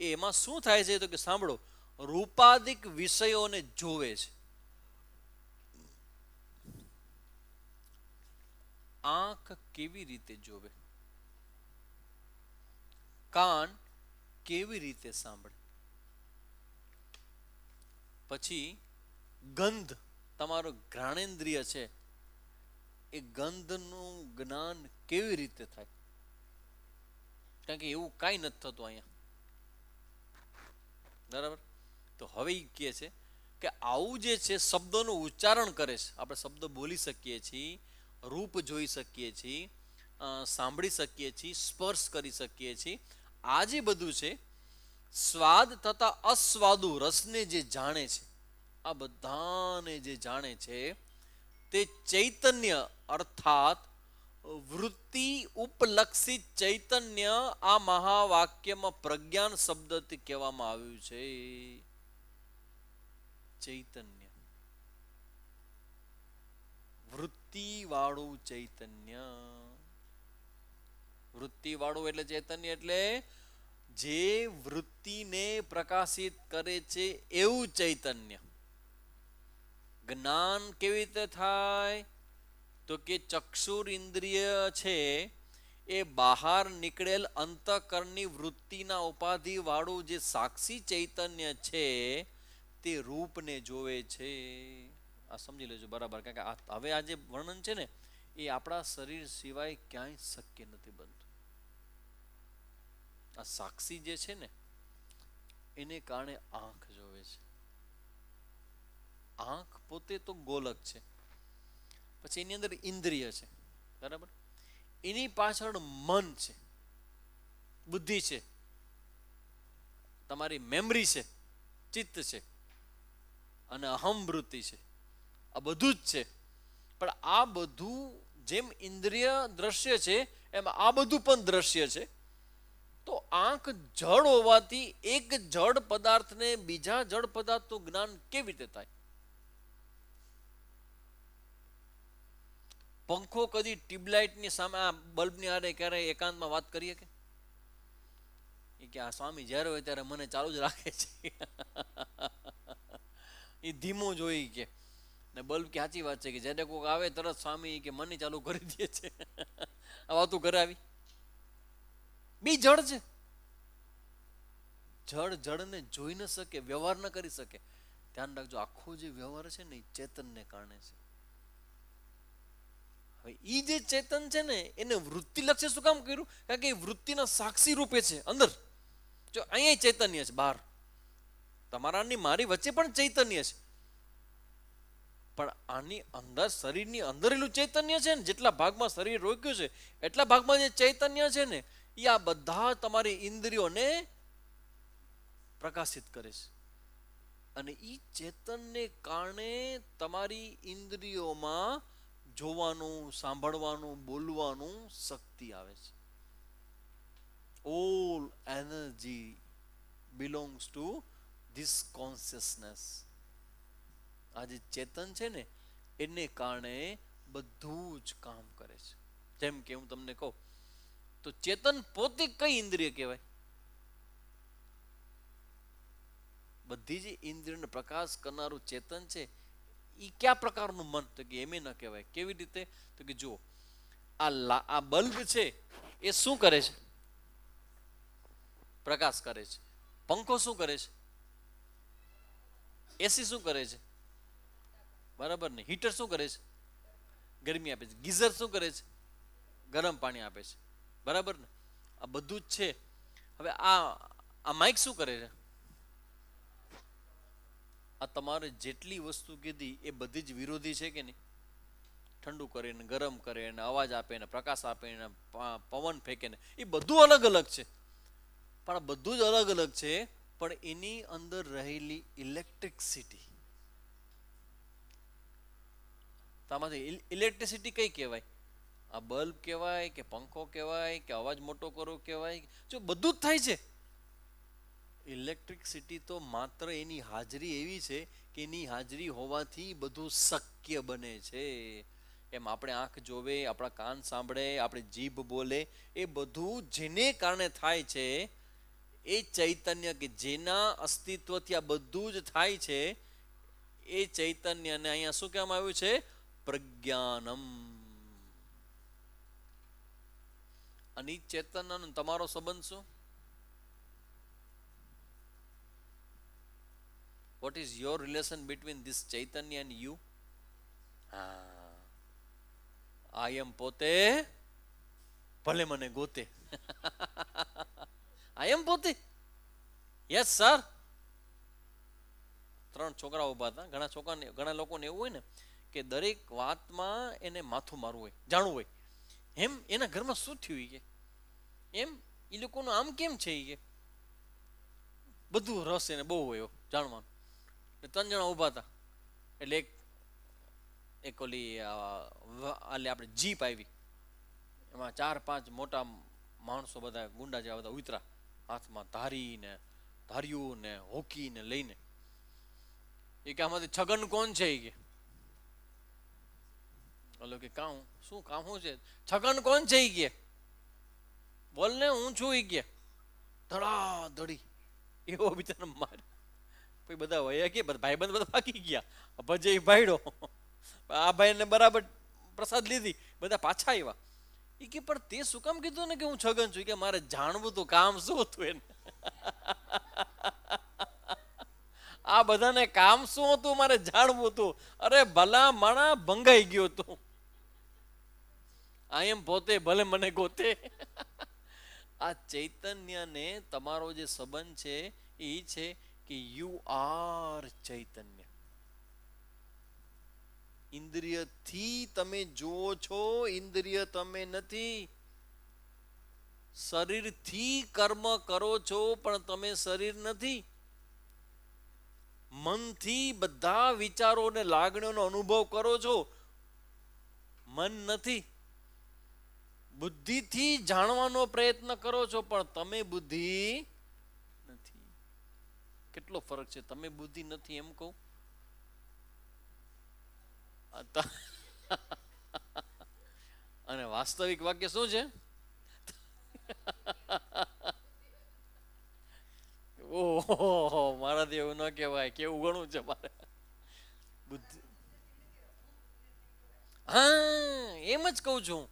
એમાં શું થાય છે તો કે સાંભળો, રૂપાદિક વિષયોને જોવે છે. આંખ કેવી રીતે જોવે, કાન કેવી રીતે સાંભળે, પછી ગંધ, તમારો ઘ્રાણેન્દ્રિય છે એ ગંધનું જ્ઞાન કેવી રીતે થાય, કારણ કે એવું કાંઈ નથી થતું અહીંયા. બરાબર. તો હવે એ કહે છે કે આવું જે છે શબ્દોનું ઉચ્ચારણ કરે છે. આપણે શબ્દ બોલી શકીએ છીએ, રૂપ જોઈ શકીએ છીએ, સાંભળી શકીએ છીએ, સ્પર્શ કરી શકીએ છીએ. આ જે બધું છે સ્વાદ તથા અસ્વાદુ રસને જે જાણે છે, આ બધાને જે જાણે છે તે ચૈતન્ય અર્થાત વૃત્તિ ઉપલક્ષિત ચૈતન્ય આ મહાવાક્યમાં પ્રજ્ઞાન શબ્દથી કહેવામાં આવ્યું છે. ચૈતન્ય, વૃત્તિ વાળું ચૈતન્ય. વૃત્તિ વાળું એટલે ચૈતન્ય એટલે જે વૃત્તિને પ્રકાશિત કરે છે એવું ચૈતન્ય. જ્ઞાન કેવી રીતે થાય તો કે ચક્ષુર ઇન્દ્રિય છે એ બહાર નીકળેલ અંતઃકરણની વૃત્તિના ઉપાધિ વાળું જે સાક્ષી ચૈતન્ય છે તે રૂપને જોવે છે. આ સમજી લેજો બરાબર, કારણ કે હવે આ જે વર્ણન છે ને એ આપણા શરીર સિવાય ક્યાંય શક્ય નથી બનતું. આ સાક્ષી જે છે ને એને કારણે આંખ જોવે છે. આંખ પોતે તો ગોલક છે, પછી એની અંદર ઇન્દ્રિય છે, બરાબર. એની પાછળ મન છે, બુદ્ધિ છે, તમારી મેમરી છે, ચિત્ત છે અને અહમ વૃત્તિ છે. આ બધું જ છે. પણ આ બધું જેમ ઇન્દ્રિય દ્રશ્ય છે એમ આ બધું પણ દ્રશ્ય છે. તો આંખ જળ હોવાથી એક જળ પદાર્થને બીજા જળ પદાર્થનું જ્ઞાન કેવી રીતે થાય? પંખો કદી ટ્યુબલાઇટની સામે આ બલ્બની આરે ક્યારે એકાંતમાં વાત કરીએ કે આ સ્વામી જ્યારે હોય ત્યારે મને ચાલુ જ રાખે છે એ ધીમો જોઈ કે ને બલ્બ કે સાચી વાત છે કે જ્યારે કોઈક આવે તરત સ્વામી કે મને ચાલુ કરી દે છે આ વાતું ઘરે આવી બી જળ છે. જળ જળને જોઈ ન શકે, વ્યવહાર ન કરી શકે. ધ્યાન રાખજો, આખો જે વ્યવહાર છે ને એ ચેતનને કારણે છે. હવે એ જે ચેતન છે ને એને વૃત્તિ લક્ષે શું કામ કર્યું? કારણ કે એ વૃત્તિના સાક્ષી રૂપે છે અંદર. જો અહીંયા ચૈતન્ય છે, બહાર તમારાની મારી વચ્ચે પણ ચૈતન્ય છે, પણ આની અંદર શરીરની અંદર એલું ચૈતન્ય છે ને, જેટલા ભાગમાં શરીર રોક્યું છે એટલા ભાગમાં જે ચૈતન્ય છે ને એ આ બધા તમારી ઇન્દ્રિયોને પ્રકાશિત કરે છે. અને એ ચેતનને કારણે તમારી ઇન્દ્રિયોમાં જોવાનું, સાંભળવાનું, બોલવાનું શક્તિ આવે છે. All energy belongs to this consciousness. આ જે ચેતન છે ને એને કારણે બધું જ કામ કરે છે. જેમ કે હું તમને કહું તો ચેતન પોતે કઈ ઇન્દ્રિય કહેવાય? બધી જ ઇન્દ્રિયને પ્રકાશ કરનારું ચેતન છે એ કયા પ્રકારનું મન? તો કે એમ ન કહેવાય. કેવી રીતે? તો કે જુઓ, આ બલ્બ છે એ શું કરે છે? પ્રકાશ કરે છે. પંખો શું કરે છે? એસી શું કરે છે? બરાબર ને. હીટર શું કરે છે? ગરમી આપે છે. ગીઝર શું કરે છે? ગરમ પાણી આપે છે. બરાબર ને. આ બધું જ છે. હવે આ માઇક શું કરે છે? આ તમારે જેટલી વસ્તુ કીધી એ બધી જ વિરોધી છે કે નહીં? ઠંડુ કરે ને, ગરમ કરે ને, અવાજ આપે ને, પ્રકાશ આપે ને, પવન ફેંકે ને, એ બધું અલગ અલગ છે. પણ બધું જ અલગ અલગ છે, પણ એની અંદર રહેલી ઇલેક્ટ્રિસિટી, તમારી ઇલેક્ટ્રિસિટી કઈ કહેવાય? આ બલ્બ કહેવાય કે પંખો કહેવાય કે અવાજ મોટો કરવો કહેવાય, જો બધું જ થાય છે. ઇલેક્ટ્રિસિટી તો માત્ર એની હાજરી એવી છે કે એની હાજરી હોવાથી બધું શક્ય બને છે. એમ આપણે આંખ જોવે, આપણા કાન સાંભળે, આપણી જીભ બોલે, એ બધું જેને કારણે થાય છે એ ચૈતન્ય કે જેના અસ્તિત્વથી આ બધું જ થાય છે, એ ચૈતન્યને અહીંયા શું કહેવામાં આવ્યું છે? પ્રજ્ઞાનમ. અને એ ચૈતન્યનો તમારો સંબંધ શું? What is your relation between this Chaitanya and you? I am પોતે ભલે મને ગોતે. આઈ એમ પોતે. Yes sir. 3 છોકરાઓ ઉભા હતા. ઘણા લોકોને એવું હોય ને કે દરેક વાતમાં એને માથું મારવું હોય, જાણવું હોય. એમ એના ઘરમાં શું થયું કે એમ એ લોકોનું આમ કેમ છે કે બધું રસ એને બહુ હોય જાણવાનું. 3 જણા ઉભા હતા એટલે એક ઓલી આપણે જીપ આવી, એમાં 4-5 મોટા માણસો બધા ગુંડા જેવા બધા ઉતરા, હાથમાં ધાર્યું ને હોકી ને લઈને. એ કે આમાંથી છગન કોણ છે? એ કે ઓલો કે કામ શું છે? છગન કોણ છે? એ કે બોલ ને, હું છું. એ કે ધડાધડી એવો બિચારો માર. પછી બધા વયા કે ભાઈબંધ બધા ભાગી ગયા. ભજે ભાઈડો આ ભાઈને બરાબર પ્રસાદ લીધી, બધા પાછા આવ્યા. એ કે પણ તે શું કામ કીધું ને કે હું છગન છું? કે મારે જાણવું તું કામ શું હતું એને. આ બધાને કામ શું હતું મારે જાણવું હતું. અરે ભલા માણા ભંગાઈ ગયો તું. આ એમ પોતે ભલે મને ગોતે. આ ચૈતન્યને તમારો જે સંબંધ છે એ છે કે યુ આર ચૈતન્ય. ઇન્દ્રિયથી તમે જુઓ છો, ઇન્દ્રિય તમે નથી. શરીરથી કર્મ કરો છો પણ તમે શરીર નથી. મનથી બધા વિચારો અને લાગણીઓનો અનુભવ કરો છો, મન નથી. બુદ્ધિથી જાણવાનો પ્રયત્ન કરો છો પણ તમે બુદ્ધિ નથી. કેટલો ફરક છે. તમે બુદ્ધિ નથી એમ કહું અને વાસ્તવિક વાક્ય શું છે? ઓહો, મારાથી એવું ન કહેવાય. કેવું ઘણું છે મારે. બુદ્ધિ, હા એમ જ કહું છું.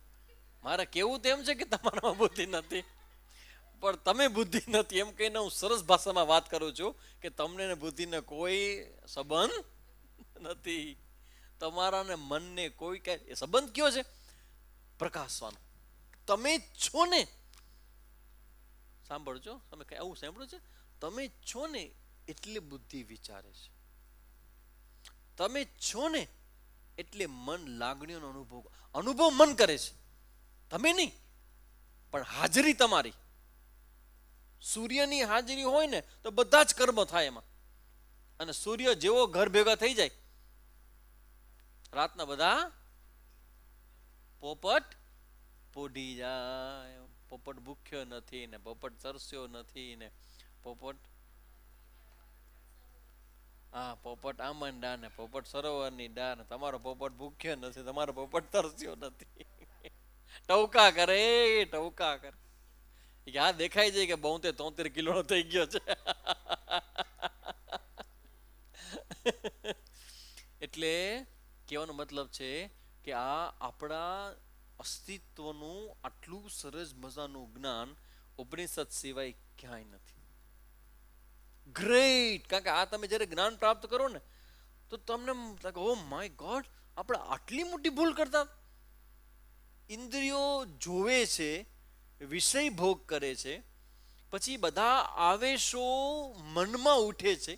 મારે કેવું તો એમ છે કે તમારામાં બુદ્ધિ નથી, પણ તમે બુદ્ધિ નથી એમ કહીને હું સરસ ભાષામાં વાત કરું છું કે તમને ને બુદ્ધિને કોઈ સંબંધ નથી. તમારા ને મનને કોઈ કઈ સંબંધ કયો છે? પ્રકાશવાનો. તમે છો ને, સાંભળજો, તમે કઈ આવું સાંભળ્યું છે? તમે છો ને એટલે બુદ્ધિ વિચારે છે. તમે છો ને એટલે મન લાગણીઓનો અનુભવ મન કરે છે. તમે નહીં, પણ હાજરી તમારી. સૂર્યની હાજરી હોય ને તો બધા જ કર્મ થાય એમાં. અને સૂર્ય જેવો ઘર ભેગા થઈ જાય, રાતના બધા પોપટ પોઢી જાય. પોપટ ભૂખ્યો નથી ને પોપટ તરસ્યો નથી ને પોપટ, હા પોપટ આમંડા ને પોપટ સરોવરની ડા ને તમારો પોપટ ભૂખ્યો નથી, તમારો પોપટ તરસ્યો નથી. ટવકા કરે, ટવકા કરે. આ દેખાય છે કે 72-73 કિલોનો થઈ ગયો છે. એટલે કહેવાનો મતલબ છે કે આ આપણા અસ્તિત્વનું આટલું સરસ મજાનું જ્ઞાન ઉપનિષદ સિવાય ક્યાંય નથી. ગ્રેટ. કારણ કે આ તમે જ્યારે જ્ઞાન પ્રાપ્ત કરો ને તો તમને લાગે ઓ માય ગોડ, આપણે આટલી મોટી ભૂલ કરતા. ઇન્દ્રિયો જોવે છે, વિષય ભોગ કરે છે, પછી બધા આવેશો મનમાં ઉઠે છે,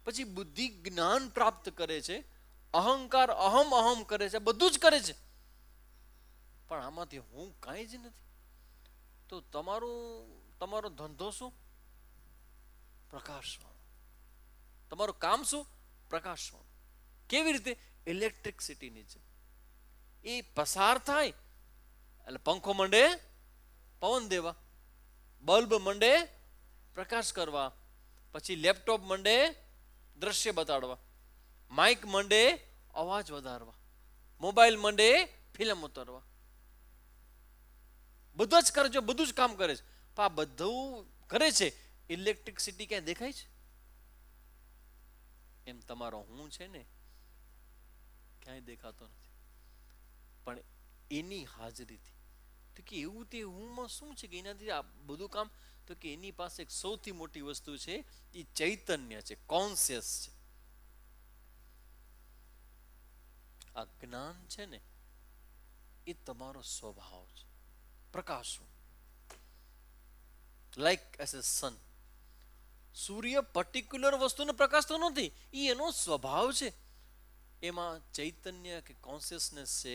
પછી બુદ્ધિ જ્ઞાન પ્રાપ્ત કરે છે, અહંકાર અહમ અહમ કરે છે, બધું જ કરે છે, પણ આમાંથી હું કાંઈ જ નથી. તો તમારો ધંધો શું? પ્રકાશવાનો. તમારું કામ શું? પ્રકાશવાનું. કેવી રીતે? ઇલેક્ટ્રિસિટીની છે. એ પસાર થાય એટલે પંખો મંડે પવન દેવા, બલ્બ મંડે પ્રકાશ કરવા, પછી લેપટોપ મંડે દ્રશ્ય બતાડવા, માઇક મંડે અવાજ વધારવા, મોબાઈલ મંડે ફિલ્મ ઉતારવા. બધું જ કરે છે, બધું જ કામ કરે છે. પણ આ બધું કરે છે, ઇલેક્ટ્રિસિટી ક્યાંય દેખાય છે? એમ તમારો હું છે ને ક્યાંય દેખાતો નથી. પણ એની હાજરીથી, તો કે એવું તે હુંમાં શું છે કે એનાથી આ બધું કામ, તો કે એની પાસે એક સૌથી મોટી વસ્તુ છે, એ ચૈતન્ય છે, કોન્શિયસ છે. આ જ્ઞાન છે ને એ તમારો સ્વભાવ છે. પ્રકાશો લાઈક એઝ એ સન. સૂર્ય પર્ટિક્યુલર વસ્તુને પ્રકાશતો નથી, એ એનો સ્વભાવ છે. એમાં ચૈતન્ય કે કોન્શિયસનેસ છે,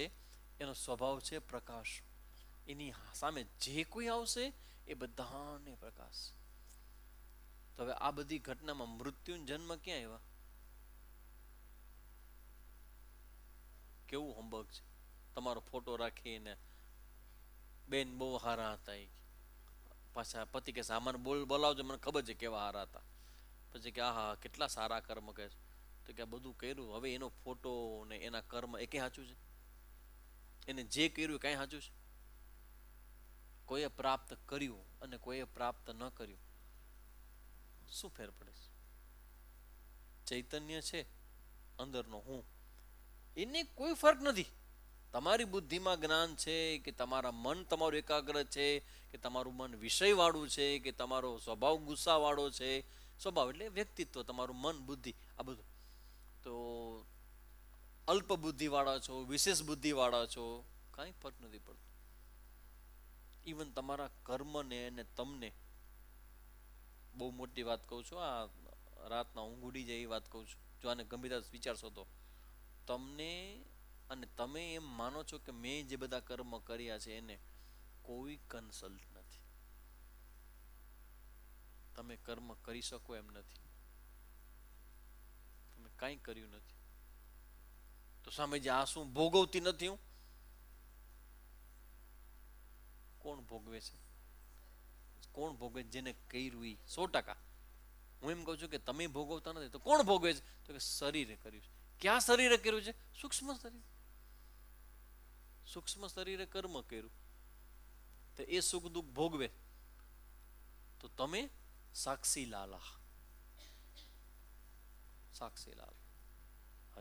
એનો સ્વભાવ છે પ્રકાશ. એની સામે જે કોઈ આવશે એ બધાને પ્રકાશ. તો હવે આ બધી ઘટનામાં મૃત્યુ જન્મ ક્યાં આવ્યા? કેવું હોમવર્ક છે. તમારો ફોટો રાખીને બેન બહુ હારા હતા, પાછા પતિ કે સામાન બોલાવજો, મને ખબર છે કેવા હારા હતા. પછી કે આહા કેટલા સારા કર્મ કહે છે. તો કે આ બધું કર્યું, હવે એનો ફોટો ને એના કર્મ એ કઈ સાચું છે? એને જે કર્યું કઈ સાચું છે? કોઈએ પ્રાપ્ત કર્યું અને કોઈએ પ્રાપ્ત ન કર્યું, શું ફેર પડે છે? ચૈતન્ય છે અંદરનો હું, એને કોઈ ફરક નથી. તમારી બુદ્ધિમાં જ્ઞાન છે કે તમારા મન તમારું એકાગ્ર છે કે તમારું મન વિષય વાળું છે કે તમારો સ્વભાવ ગુસ્સા વાળો છે. સ્વભાવ એટલે વ્યક્તિત્વ, તમારું મન બુદ્ધિ આ બધું. તો અલ્પ બુદ્ધિ વાળા છો, વિશેષ બુદ્ધિ વાળા છો, કાંઈ ફરક નથી પડતો. ઇવન તમારા કર્મને અને તમને, બહુ મોટી વાત કહું છું, આ રાતના ઊંઘ ઉડી જાય એ વાત કહું છું. જો આને ગંભીરતા વિચારશો તો તમને અને તમે એમ માનો છો કે મેં જે બધા કર્મ કર્યા છે એને કોઈ કન્સલ્ટ નથી. તમે કર્મ કરી શકો એમ નથી, તમે કાંઈ કર્યું નથી. તો સામે જે આ શું ભોગવતી નથી હું, કોણ ભોગવે છે? કોણ ભોગવે? જેને કર્યું એ 100%. હું એમ કહું છું કે તમે ભોગવતા નથી તો કોણ ભોગવે છે? તો કે શરીરે કર્યું છે. ક્યાં શરીરે કર્યું છે? સૂક્ષ્મ શરીર. સૂક્ષ્મ શરીરે કર્મ કર્યું, તો એ સુખ દુઃખ ભોગવે. તો તમે સાક્ષી લાલા, સાક્ષી લાલા.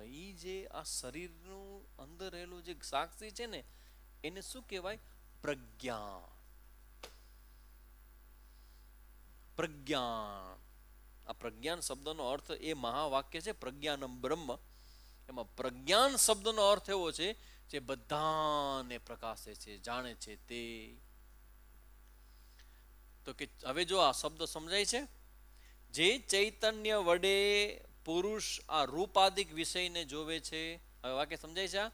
એ જે આ શરીરનું અંદર રહેલું જે સાક્ષી છે ને એને શું કહેવાય? પ્રજ્ઞાન. પ્રજ્ઞાન. આ પ્રજ્ઞાન શબ્દનો અર્થ એ મહાવાક્ય છે પ્રજ્ઞાનમ બ્રહ્મ. એમાં પ્રજ્ઞાન શબ્દનો અર્થ એવો છે જે બધાને પ્રકાશે છે, જાણે છે તે. તો કે હવે જો આ શબ્દ સમજાય છે, જે ચૈતન્ય વડે પુરુષ આ રૂપાદિક વિષયને જોવે છે. હવે વાક્ય સમજાય છે?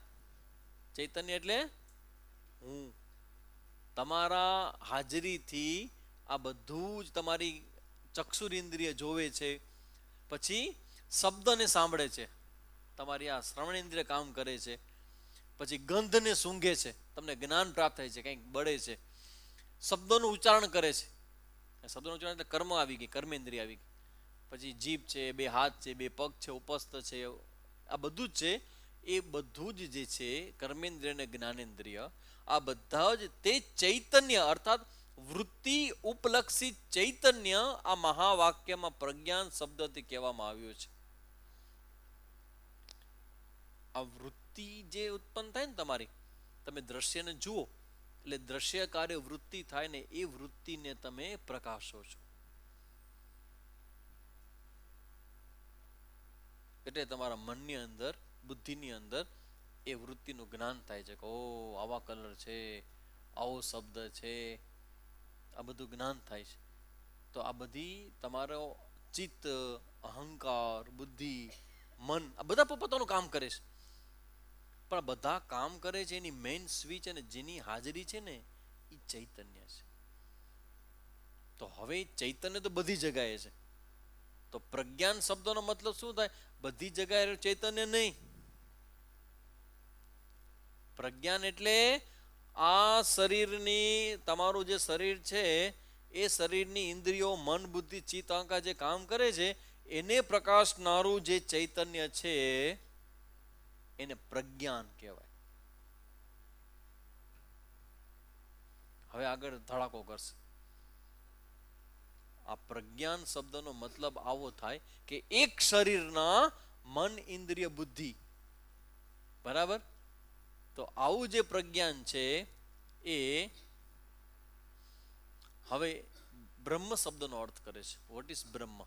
ચૈતન્ય એટલે હું. તમારા હાજરીથી આ બધું જ તમારી ચક્ષુરેન્દ્રિય જોવે છે, પછી શબ્દને સાંભળે છે, તમારી આ શ્રવણેન્દ્રિય કામ કરે છે, પછી ગંધને સૂંઘે છે, તમને જ્ઞાન પ્રાપ્ત થાય છે, કંઈક બળે છે, શબ્દોનું ઉચ્ચારણ કરે છે. શબ્દોનું ઉચ્ચારણ એટલે કર્મ આવી ગઈ, કર્મેન્દ્રિય આવી ગઈ. પછી જીભ છે, 2 હાથ છે, 2 પગ છે, ઉપસ્થ છે, આ બધું જ છે. એ બધું જ જે છે કર્મેન્દ્રિય અને જ્ઞાનેન્દ્રિય, આ બધા જ તે ચૈતન્ય અર્થાત વૃત્તિ ઉપલક્ષિત ચૈતન્ય આ મહાવાક્યમાં પ્રજ્ઞાન શબ્દથી કહેવામાં આવ્યું છે. આ વૃત્તિ જે ઉત્પન્ન થાય ને તમારી, તમે દ્રશ્યને જુઓ એટલે દ્રશ્ય કાર્ય વૃત્તિ થાય ને, એ વૃત્તિને તમે પ્રકાશો છો. એટલે તમારા મનની અંદર, બુદ્ધિની અંદર એ વૃત્તિનું જ્ઞાન થાય છે કે ઓ આવા કલર છે, આવો શબ્દ છે, આ બધું જ્ઞાન થાય છે. તો આ બધી તમારો ચિત્ત, અહંકાર, બુદ્ધિ, મન આ બધા પોતાનું કામ કરે છે. પણ બધા કામ કરે છે એની મેઇન સ્વિચ અને જેની હાજરી છે ને એ ચૈતન્ય છે. તો હવે ચૈતન્ય તો બધી જગાએ છે. તો પ્રજ્ઞાન શબ્દનો મતલબ શું થાય? બધી જગાએ ચૈતન્ય નહીં. પ્રજ્ઞાન એટલે આ શરીરની, તમારું જે શરીર છે એ શરીરની ઇન્દ્રિયો, મન, બુદ્ધિ, ચિત્ત, અહંકાર જે કામ કરે છે એને પ્રકાશનારું જે ચૈતન્ય છે એને પ્રજ્ઞાન કહેવાય. હવે આગળ ધડાકો કરશે. આ પ્રજ્ઞાન શબ્દનો મતલબ આવો થાય કે એક શરીરના મન, ઇન્દ્રિય, બુદ્ધિ, બરાબર? તો આવું જે પ્રજ્ઞાન છે એ હવે બ્રહ્મ શબ્દનો અર્થ કરે છે. વોટ ઇઝ બ્રહ્મ?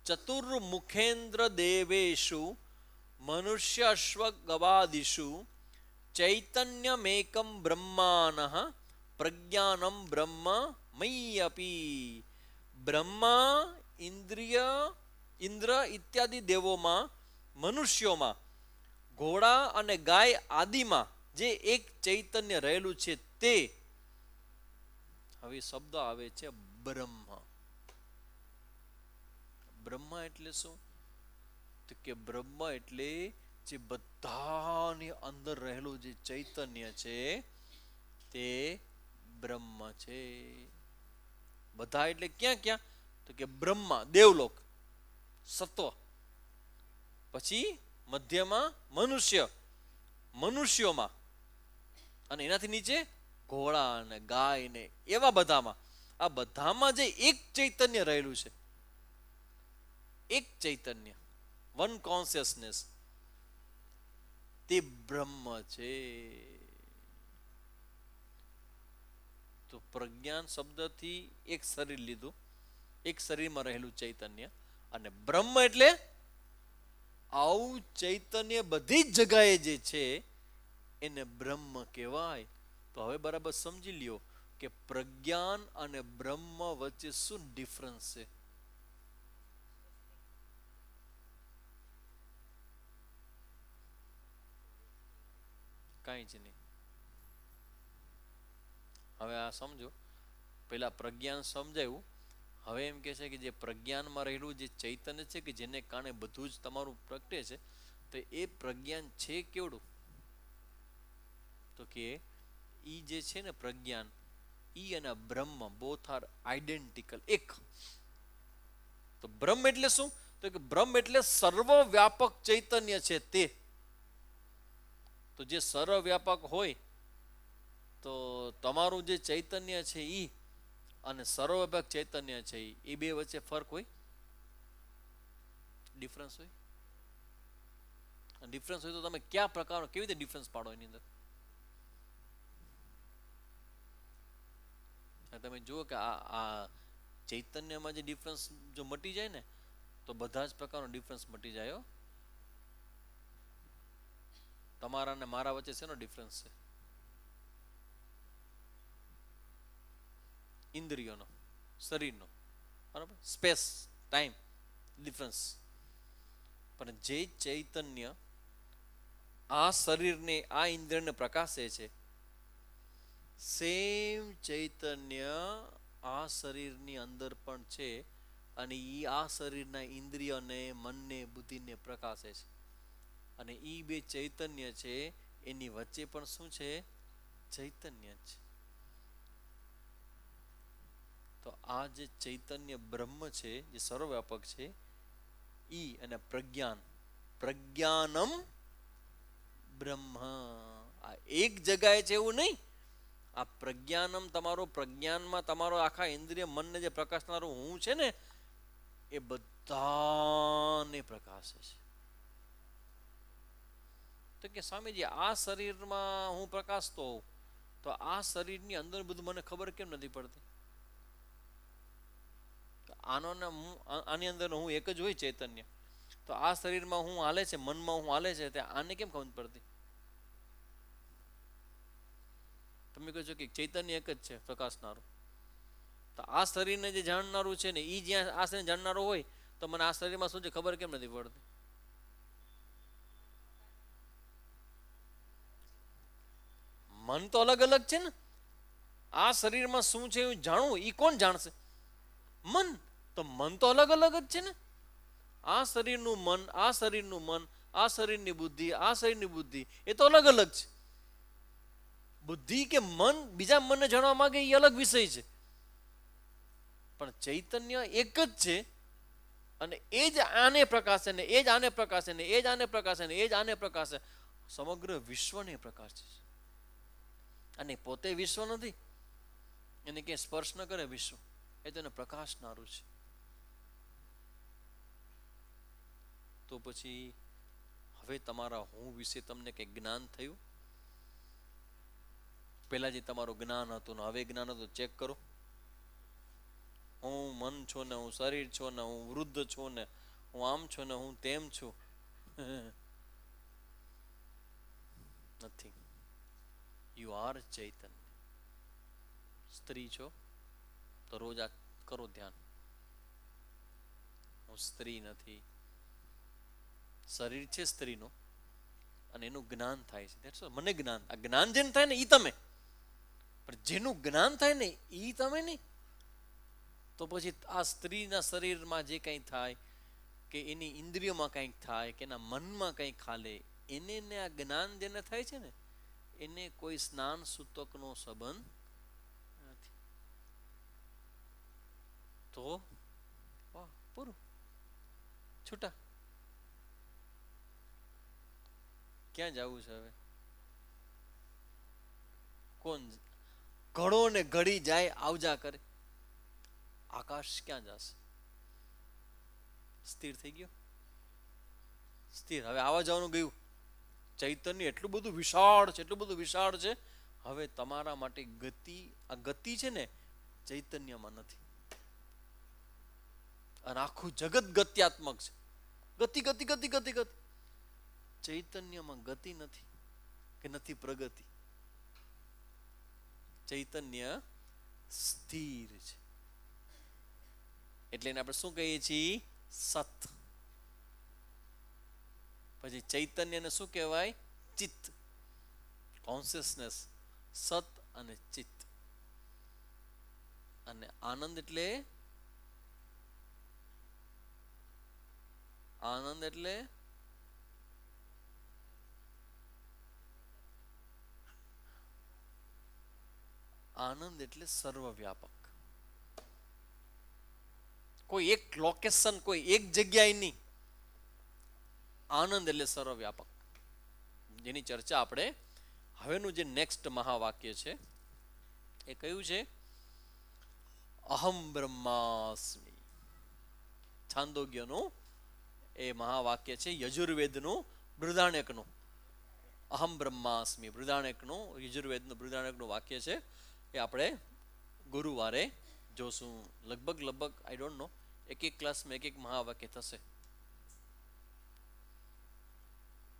ચતુર્મુખેન્દ્ર દેવેશુ મનુષ્ય અશ્વ ગવાદિષુ ચૈતન્યમેકમ બ્રહ્માનઃ પ્રજ્ઞાનમ બ્રહ્મ મય્યપી. બ્રહ્મા, ઇન્દ્ર ઇત્યાદિ દેવોમાં, મનુષ્યોમાં, ઘોડા અને ગાય આદિમાં જે એક ચૈતન્ય રહેલું છે તે. હવે શબ્દ આવે છે બ્રહ્મ. બ્રહ્મ એટલે શું? તો કે બ્રહ્મ એટલે જે બધાની અંદર રહેલું જે ચૈતન્ય છે તે બ્રહ્મ છે. બધા એટલે ક્યાં ક્યાં? તો કે બ્રહ્મા, દેવલોક, સત્વ, પછી મધ્યમાં મનુષ્ય, મનુષ્યોમાં, અને એનાથી નીચે ઘોડા ને ગાય ને એવા બધામાં. આ બધામાં જે એક ચૈતન્ય રહેલું છે, એક ચૈતન્ય, વન કોન્શિયસનેસ, તે બ્રહ્મ છે. તો પ્રજ્ઞાન શબ્દથી એક શરીર લીધું, એક શરીરમાં રહેલું ચૈતન્ય, અને બ્રહ્મ એટલે આવું ચૈતન્ય બધી જ જગાએ જે છે એને બ્રહ્મ કહેવાય. તો હવે બરાબર સમજી લ્યો કે પ્રજ્ઞાન અને બ્રહ્મ વચ્ચે શું ડિફરન્સ છે. કાંઈ જ નહીં. હવે આ સમજો. પેલા પ્રજ્ઞાન સમજાયું. હવે એમ કે છે કે જે પ્રજ્ઞાનમાં રહેલું જે ચૈતન્ય છે કે જેને કારણે બધું જ તમારું પ્રગટે છે, તો એ પ્રજ્ઞાન છે કેવડું? તો કે ઈ જે છે ને પ્રજ્ઞાન, ઈ અને બ્રહ્મ બોથ આર આઈડેન્ટિકલ, એક. તો બ્રહ્મ એટલે શું? તો કે બ્રહ્મ એટલે સર્વવ્યાપક ચૈતન્ય છે તે. તો જે સર્વવ્યાપક હોય તો તમારું જે ચૈતન્ય છે ઈ અને સર્વવ્યાપક ચૈતન્ય છે એ બે વચ્ચે ફરક હોય, ડિફરન્સ હોય. ડિફરન્સ હોય તો તમે કયા પ્રકારનો, કેવી રીતે ડિફરન્સ પાડો એની અંદર? તમે જુઓ કે આ ચૈતન્યમાં જે ડિફરન્સ જો મટી જાય ને તો બધા જ પ્રકારનો ડિફરન્સ મટી જાય. તમારા ને મારા વચ્ચે શેનો ડિફરન્સ છે? ઇન્દ્રિયોનો, શરીરનો, બરાબર, સ્પેસ, ટાઈમ ડિફરન્સ. પણ જે ચૈતન્ય આ શરીરને, આ ઇન્દ્રિયને પ્રકાશે છે, સેમ ચૈતન્ય આ શરીરની અંદર પણ છે, અને એ આ શરીરના ઇન્દ્રિયને, મનને, બુદ્ધિને પ્રકાશે છે. અને એ બે ચૈતન્ય છે એની વચ્ચે પણ શું છે? ચૈતન્ય છે. તો આ જે ચૈતન્ય બ્રહ્મ છે જે સર્વવ્યાપક છે, ઈ અને પ્રજ્ઞાન, પ્રજ્ઞાનમ બ્રહ્મ, આ એક જગાએ છે એવું નહીં. આ પ્રજ્ઞાનમ, તમારો પ્રજ્ઞાનમાં તમારો આખા ઇન્દ્રિય મનને જે પ્રકાશનારું હું છે ને એ બધાને પ્રકાશે છે. તો કે સ્વામીજી આ શરીરમાં હું પ્રકાશતો હોઉં તો આ શરીરની અંદર બધું મને ખબર કેમ નથી પડતી? આનો ને આની અંદર હું એક જ હોય ચૈતન્ય, તો આ શરીરમાં હું હાલે છે, મનમાં હું હાલે છે, આને કેમ ખબર પડતી? તમે કહો છો કે ચૈતન્ય એક જ છે પ્રકાશનારું, તો આ શરીરને જે જાણનારું છે ને એ જ્યાં આ શરીરને જાણનારો હોય તો મને આ શરીરમાં શું છે ખબર કેમ નથી પડતી? મન તો અલગ અલગ છે ને. આ શરીરમાં શું છે એવું જાણવું એ કોણ જાણશે? મન. તો મન તો અલગ અલગ જ છે ને. આ શરીરનું મન, આ શરીરનું મન, આ શરીરની બુદ્ધિ, આ શરીરની બુદ્ધિ, એ તો અલગ અલગ છે. બુદ્ધિ કે મન બીજા મનને જાણવા માંગે એ અલગ વિષય છે, પણ ચૈતન્ય એક જ છે. અને એ જ આને પ્રકાશે ને એ જ આને પ્રકાશે ને એ જ આને પ્રકાશે ને એ જ આને પ્રકાશે, સમગ્ર વિશ્વને પ્રકાશ છે. અને પોતે વિશ્વ નથી, એને ક્યાંય સ્પર્શ ન કરે વિશ્વ, એ તેને પ્રકાશનારું છે. તો પછી હવે તમારા હું વિશે તમને કંઈક જ્ઞાન થયું? પહેલા જે તમારું જ્ઞાન હતું ને હવે જ્ઞાન હતું, ચેક કરો. હું મન છું ને, હું શરીર છું ને, હું વૃદ્ધ છું ને, હું આમ છું ને, હું તેમ છું. નથી. યુ આર ચૈતન્ય. સ્ત્રી છો તો રોજ આ કરો ધ્યાન, હું સ્ત્રી નથી. શરીર છે સ્ત્રીનું અને એનું જ્ઞાન થાય છે. મને જ્ઞાન, આ જ્ઞાન જેને થાય ને એ તમે, પણ જેનું જ્ઞાન થાય ને એ તમે નહીં. તો પછી આ સ્ત્રીના શરીરમાં જે કંઈ થાય, કે એની ઇન્દ્રિયોમાં કંઈક થાય, કે એના મનમાં કંઈક ખાલે, એને ને આ જ્ઞાન જેને થાય છે ને એને કોઈ સ્નાન સૂતકનો સંબંધ નથી. તો વાહ, પૂરું, છૂટા. ક્યાં જવું છે હવે? કોણ ઘડો ને ઘડી જાય આવજા કરે, આકાશ ક્યાં જશે? સ્થિર થઈ ગયો, સ્થિર. હવે આવવા જવાનું ગયું. ચૈતન્ય એટલું બધું વિશાળ છે, એટલું બધું વિશાળ છે. હવે તમારા માટે ગતિ, આ ગતિ છે ને ચૈતન્યમાં નથી. અને આખું જગત ગત્યાત્મક છે. ગતિ ગતિ ગતિ ગતિ ગતિ. ચૈતન્યમાં ગતિ નથી કે નથી પ્રગતિ. ચૈતન્ય સ્થિર છે. એટલે એને આપણે શું કહીએ છીએ? સત. પછી ચૈતન્યને શું કહેવાય? ચિત્ત, કોન્શિયસનેસ. સત અને ચિત્ત. અને આનંદ એટલે, આનંદ એટલે આનંદ એટલે સર્વવ્યાપક. કોઈ એક લોકેશન, કોઈ એક જગ્યાએ નહીં. આનંદ એટલે સર્વવ્યાપક, જેની ચર્ચા આપણે હવેનું જે નેક્સ્ટ મહાવાક્ય છે એ કયું છે? અહમ બ્રહ્માસ્મિ. છાંદોગ્યનું એ મહાવાક્ય છે, યજુર્વેદનું બૃહદારણ્યકનું. અહમ બ્રહ્માસ્મિ બૃહદારણ્યકનું, યજુર્વેદનું બૃહદારણ્યકનું વાક્ય છે. એ આપણે ગુરુવારે જોશું. લગભગ આઈ ડોન્ટ નો, એક ક્લાસમાં એક મહાવાક્ય થશે.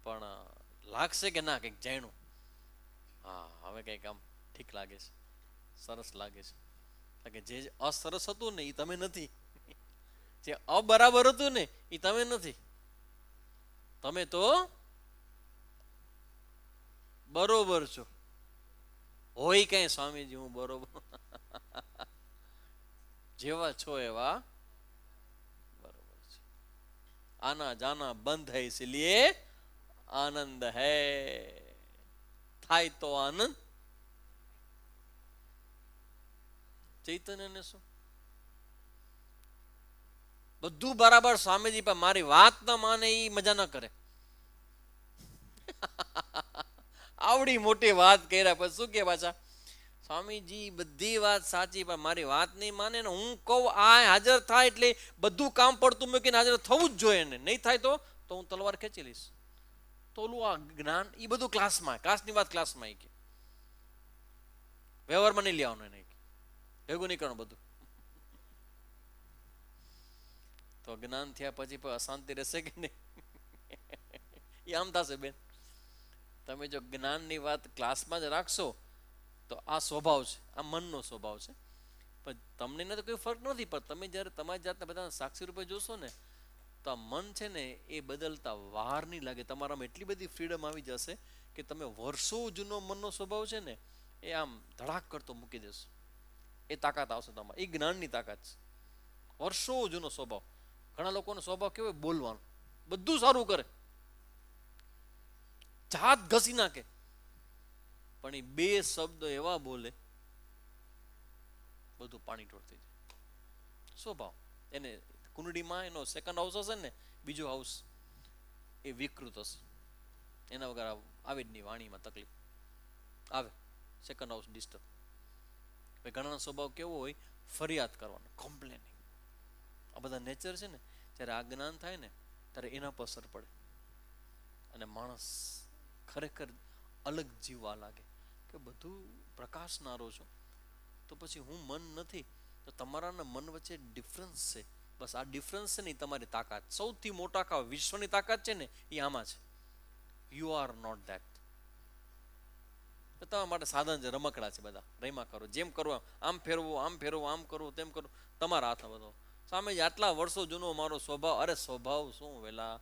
પણ લાગશે કે ના કંઈક જાણ્યું. હા, હવે કંઈક આમ ઠીક લાગે છે, સરસ લાગે છે. કે જે અસરસ હતું ને એ તમે નથી, જે અબરાબર હતું ને એ તમે નથી. તમે તો બરોબર છો. હોય કઈ સ્વામીજી હું બરોબર, જેવા છો એવા બરોબર છે. આના જાના બંધ હૈ ઇસલિए આનંદ હૈ. થાય તો આનંદ. ચૈતન્ય ને શું બધું બરાબર, સ્વામીજી પણ મારી વાત ન માને એ મજા ન કરે. આવડી મોટી વાત કર્યા પછી શું કે પાછા? સ્વામીજી બધી વાત સાચી પણ મારી વાત નહીં માને ને. હું કહું આ હાજર થાય એટલે બધું કામ પડતું મૂકીને હાજર થવું જ જોઈએ ને. નહીં થાય તો હું તલવાર ખેંચી લઈશ. તો ઓલું આ જ્ઞાન એ બધું ક્લાસમાં, ક્લાસની વાત ક્લાસમાં. કે વ્યવહારમાં નહીં લેવાનું, એને ભેગું નહીં કરવાનું બધું. તો જ્ઞાન થયા પછી પણ અશાંતિ રહેશે કે નહીં? એ આમ થશે બેન. તમે જો જ્ઞાનની વાત ક્લાસમાં જ રાખશો તો આ સ્વભાવ છે, આ મનનો સ્વભાવ છે. પણ તમને તો કોઈ ફરક નથી, પણ તમે જ્યારે તમારી જાતને બધા સાક્ષી રૂપે જોશો ને તો આ મન છે ને એ બદલતા વાર નહીં લાગે. તમારામાં એટલી બધી ફ્રીડમ આવી જશે કે તમે વર્ષો જૂનો મનનો સ્વભાવ છે ને એ આમ ધડાક કરતો મૂકી દેશો. એ તાકાત આવશે તમારે. એ જ્ઞાનની તાકાત છે. વર્ષો જૂનો સ્વભાવ. ઘણા લોકોનો સ્વભાવ કેવો? બોલવાનો, બધું સારું કરે, જાત ઘસી નાખે, પણ એ બે શબ્દ એવા બોલે બધું પાણી ઢોળ થઈ જાય. સ્વભાવ એને કુંડળીમાં એનો સેકન્ડ હાઉસ હશે ને, બીજો હાઉસ એ વિકૃત હશે. એના વગર આવે જ નહીં, વાણીમાં તકલીફ આવે, સેકન્ડ હાઉસ ડિસ્ટર્બ. ઘણાનો સ્વભાવ કેવો હોય, ફરિયાદ કરવાનો, કમ્પ્લેનિંગ. આ બધા નેચર છે ને, જ્યારે આ જ્ઞાન થાય ને ત્યારે એના પર અસર પડે અને માણસ ખરેખર અલગ જીવવા લાગે કે બધું પ્રકાશનારો છો તો પછી હું મન નથી, તો તમારા ને મન વચ્ચે ડિફરન્સ છે. બસ આ ડિફરન્સ છે ને તમારી તાકાત. સૌથી મોટા વિશ્વની તાકાત છે ને એ આમાં છે. You are not that. તમારા માટે સાધન છે, રમકડા છે બધા, રમ્યા કરો, જેમ કરો આમ ફેરવો, આમ ફેરવો, આમ કરો, તેમ કરો, તમારા હાથમાં બધો. સામે આટલા વર્ષો જૂનો મારો સ્વભાવ, અરે સ્વભાવ શું વેલા,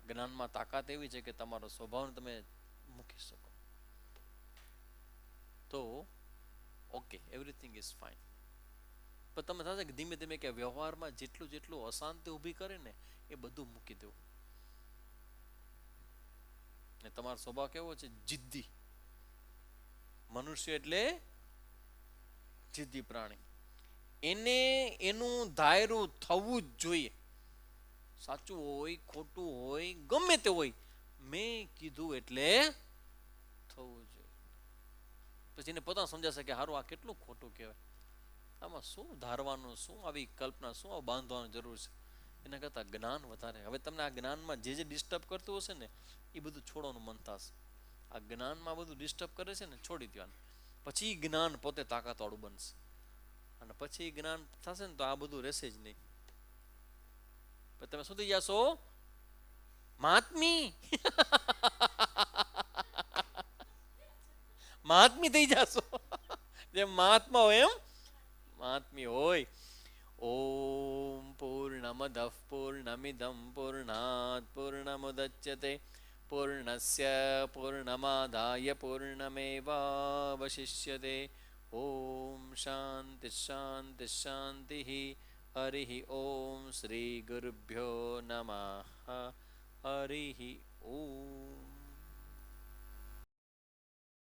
જ્ઞાનમાં તાકાત એવી છે કે તમારો સ્વભાવને તમે મૂકી શકો. તો ઓકે, એવરીથિંગ ઇઝ ફાઇન. પણ તમે થશે કે ધીમે ધીમે કે વ્યવહારમાં જેટલું જેટલું અશાંતિ ઊભી કરે ને એ બધું મૂકી દેવું. ને તમારો સ્વભાવ કેવો છે, જિદ્દી. મનુષ્ય એટલે જિદ્દી પ્રાણી. એને એનું ધાયરું થવું જ જોઈએ. સાચું હોય, ખોટું હોય, ગમે તે હોય, મેં કીધું એટલે થવું જોઈએ. પછી એને પોતાને સમજાશે કે હારું આ કેટલું ખોટું કહેવાય, આમાં શું ધારવાનું, શું આવી કલ્પના, શું આવું બાંધવાની જરૂર છે. એના કરતાં જ્ઞાન વધારે. હવે તમને આ જ્ઞાનમાં જે જે ડિસ્ટર્બ કરતું હશે ને એ બધું છોડવાનું મન થશે. આ જ્ઞાનમાં બધું ડિસ્ટર્બ કરે છે ને છોડી દેવાનું. પછી જ્ઞાન પોતે તાકાતવાળું બનશે અને પછી જ્ઞાન થશે ને તો આ બધું રહેશે જ નહીં. તમે શું થઈ જશો, મહાત્મી. મહાત્મી થઈ જશો. જેમ મહાત્મા હોય એમ મહાત્મી હોય. ઓમ પૂર્ણમદ પૂર્ણમિદમ પૂર્ણાત પૂર્ણમુદચ્યતે પૂર્ણસ્ય પૂર્ણમાદાય પૂર્ણમેવાવશિષ્યતે. ઓમ શાંતિ શાંતિ શાંતિ. હરિ ઓમ શ્રી ગુરુભ્યો નમઃ. હરિ ઓમ.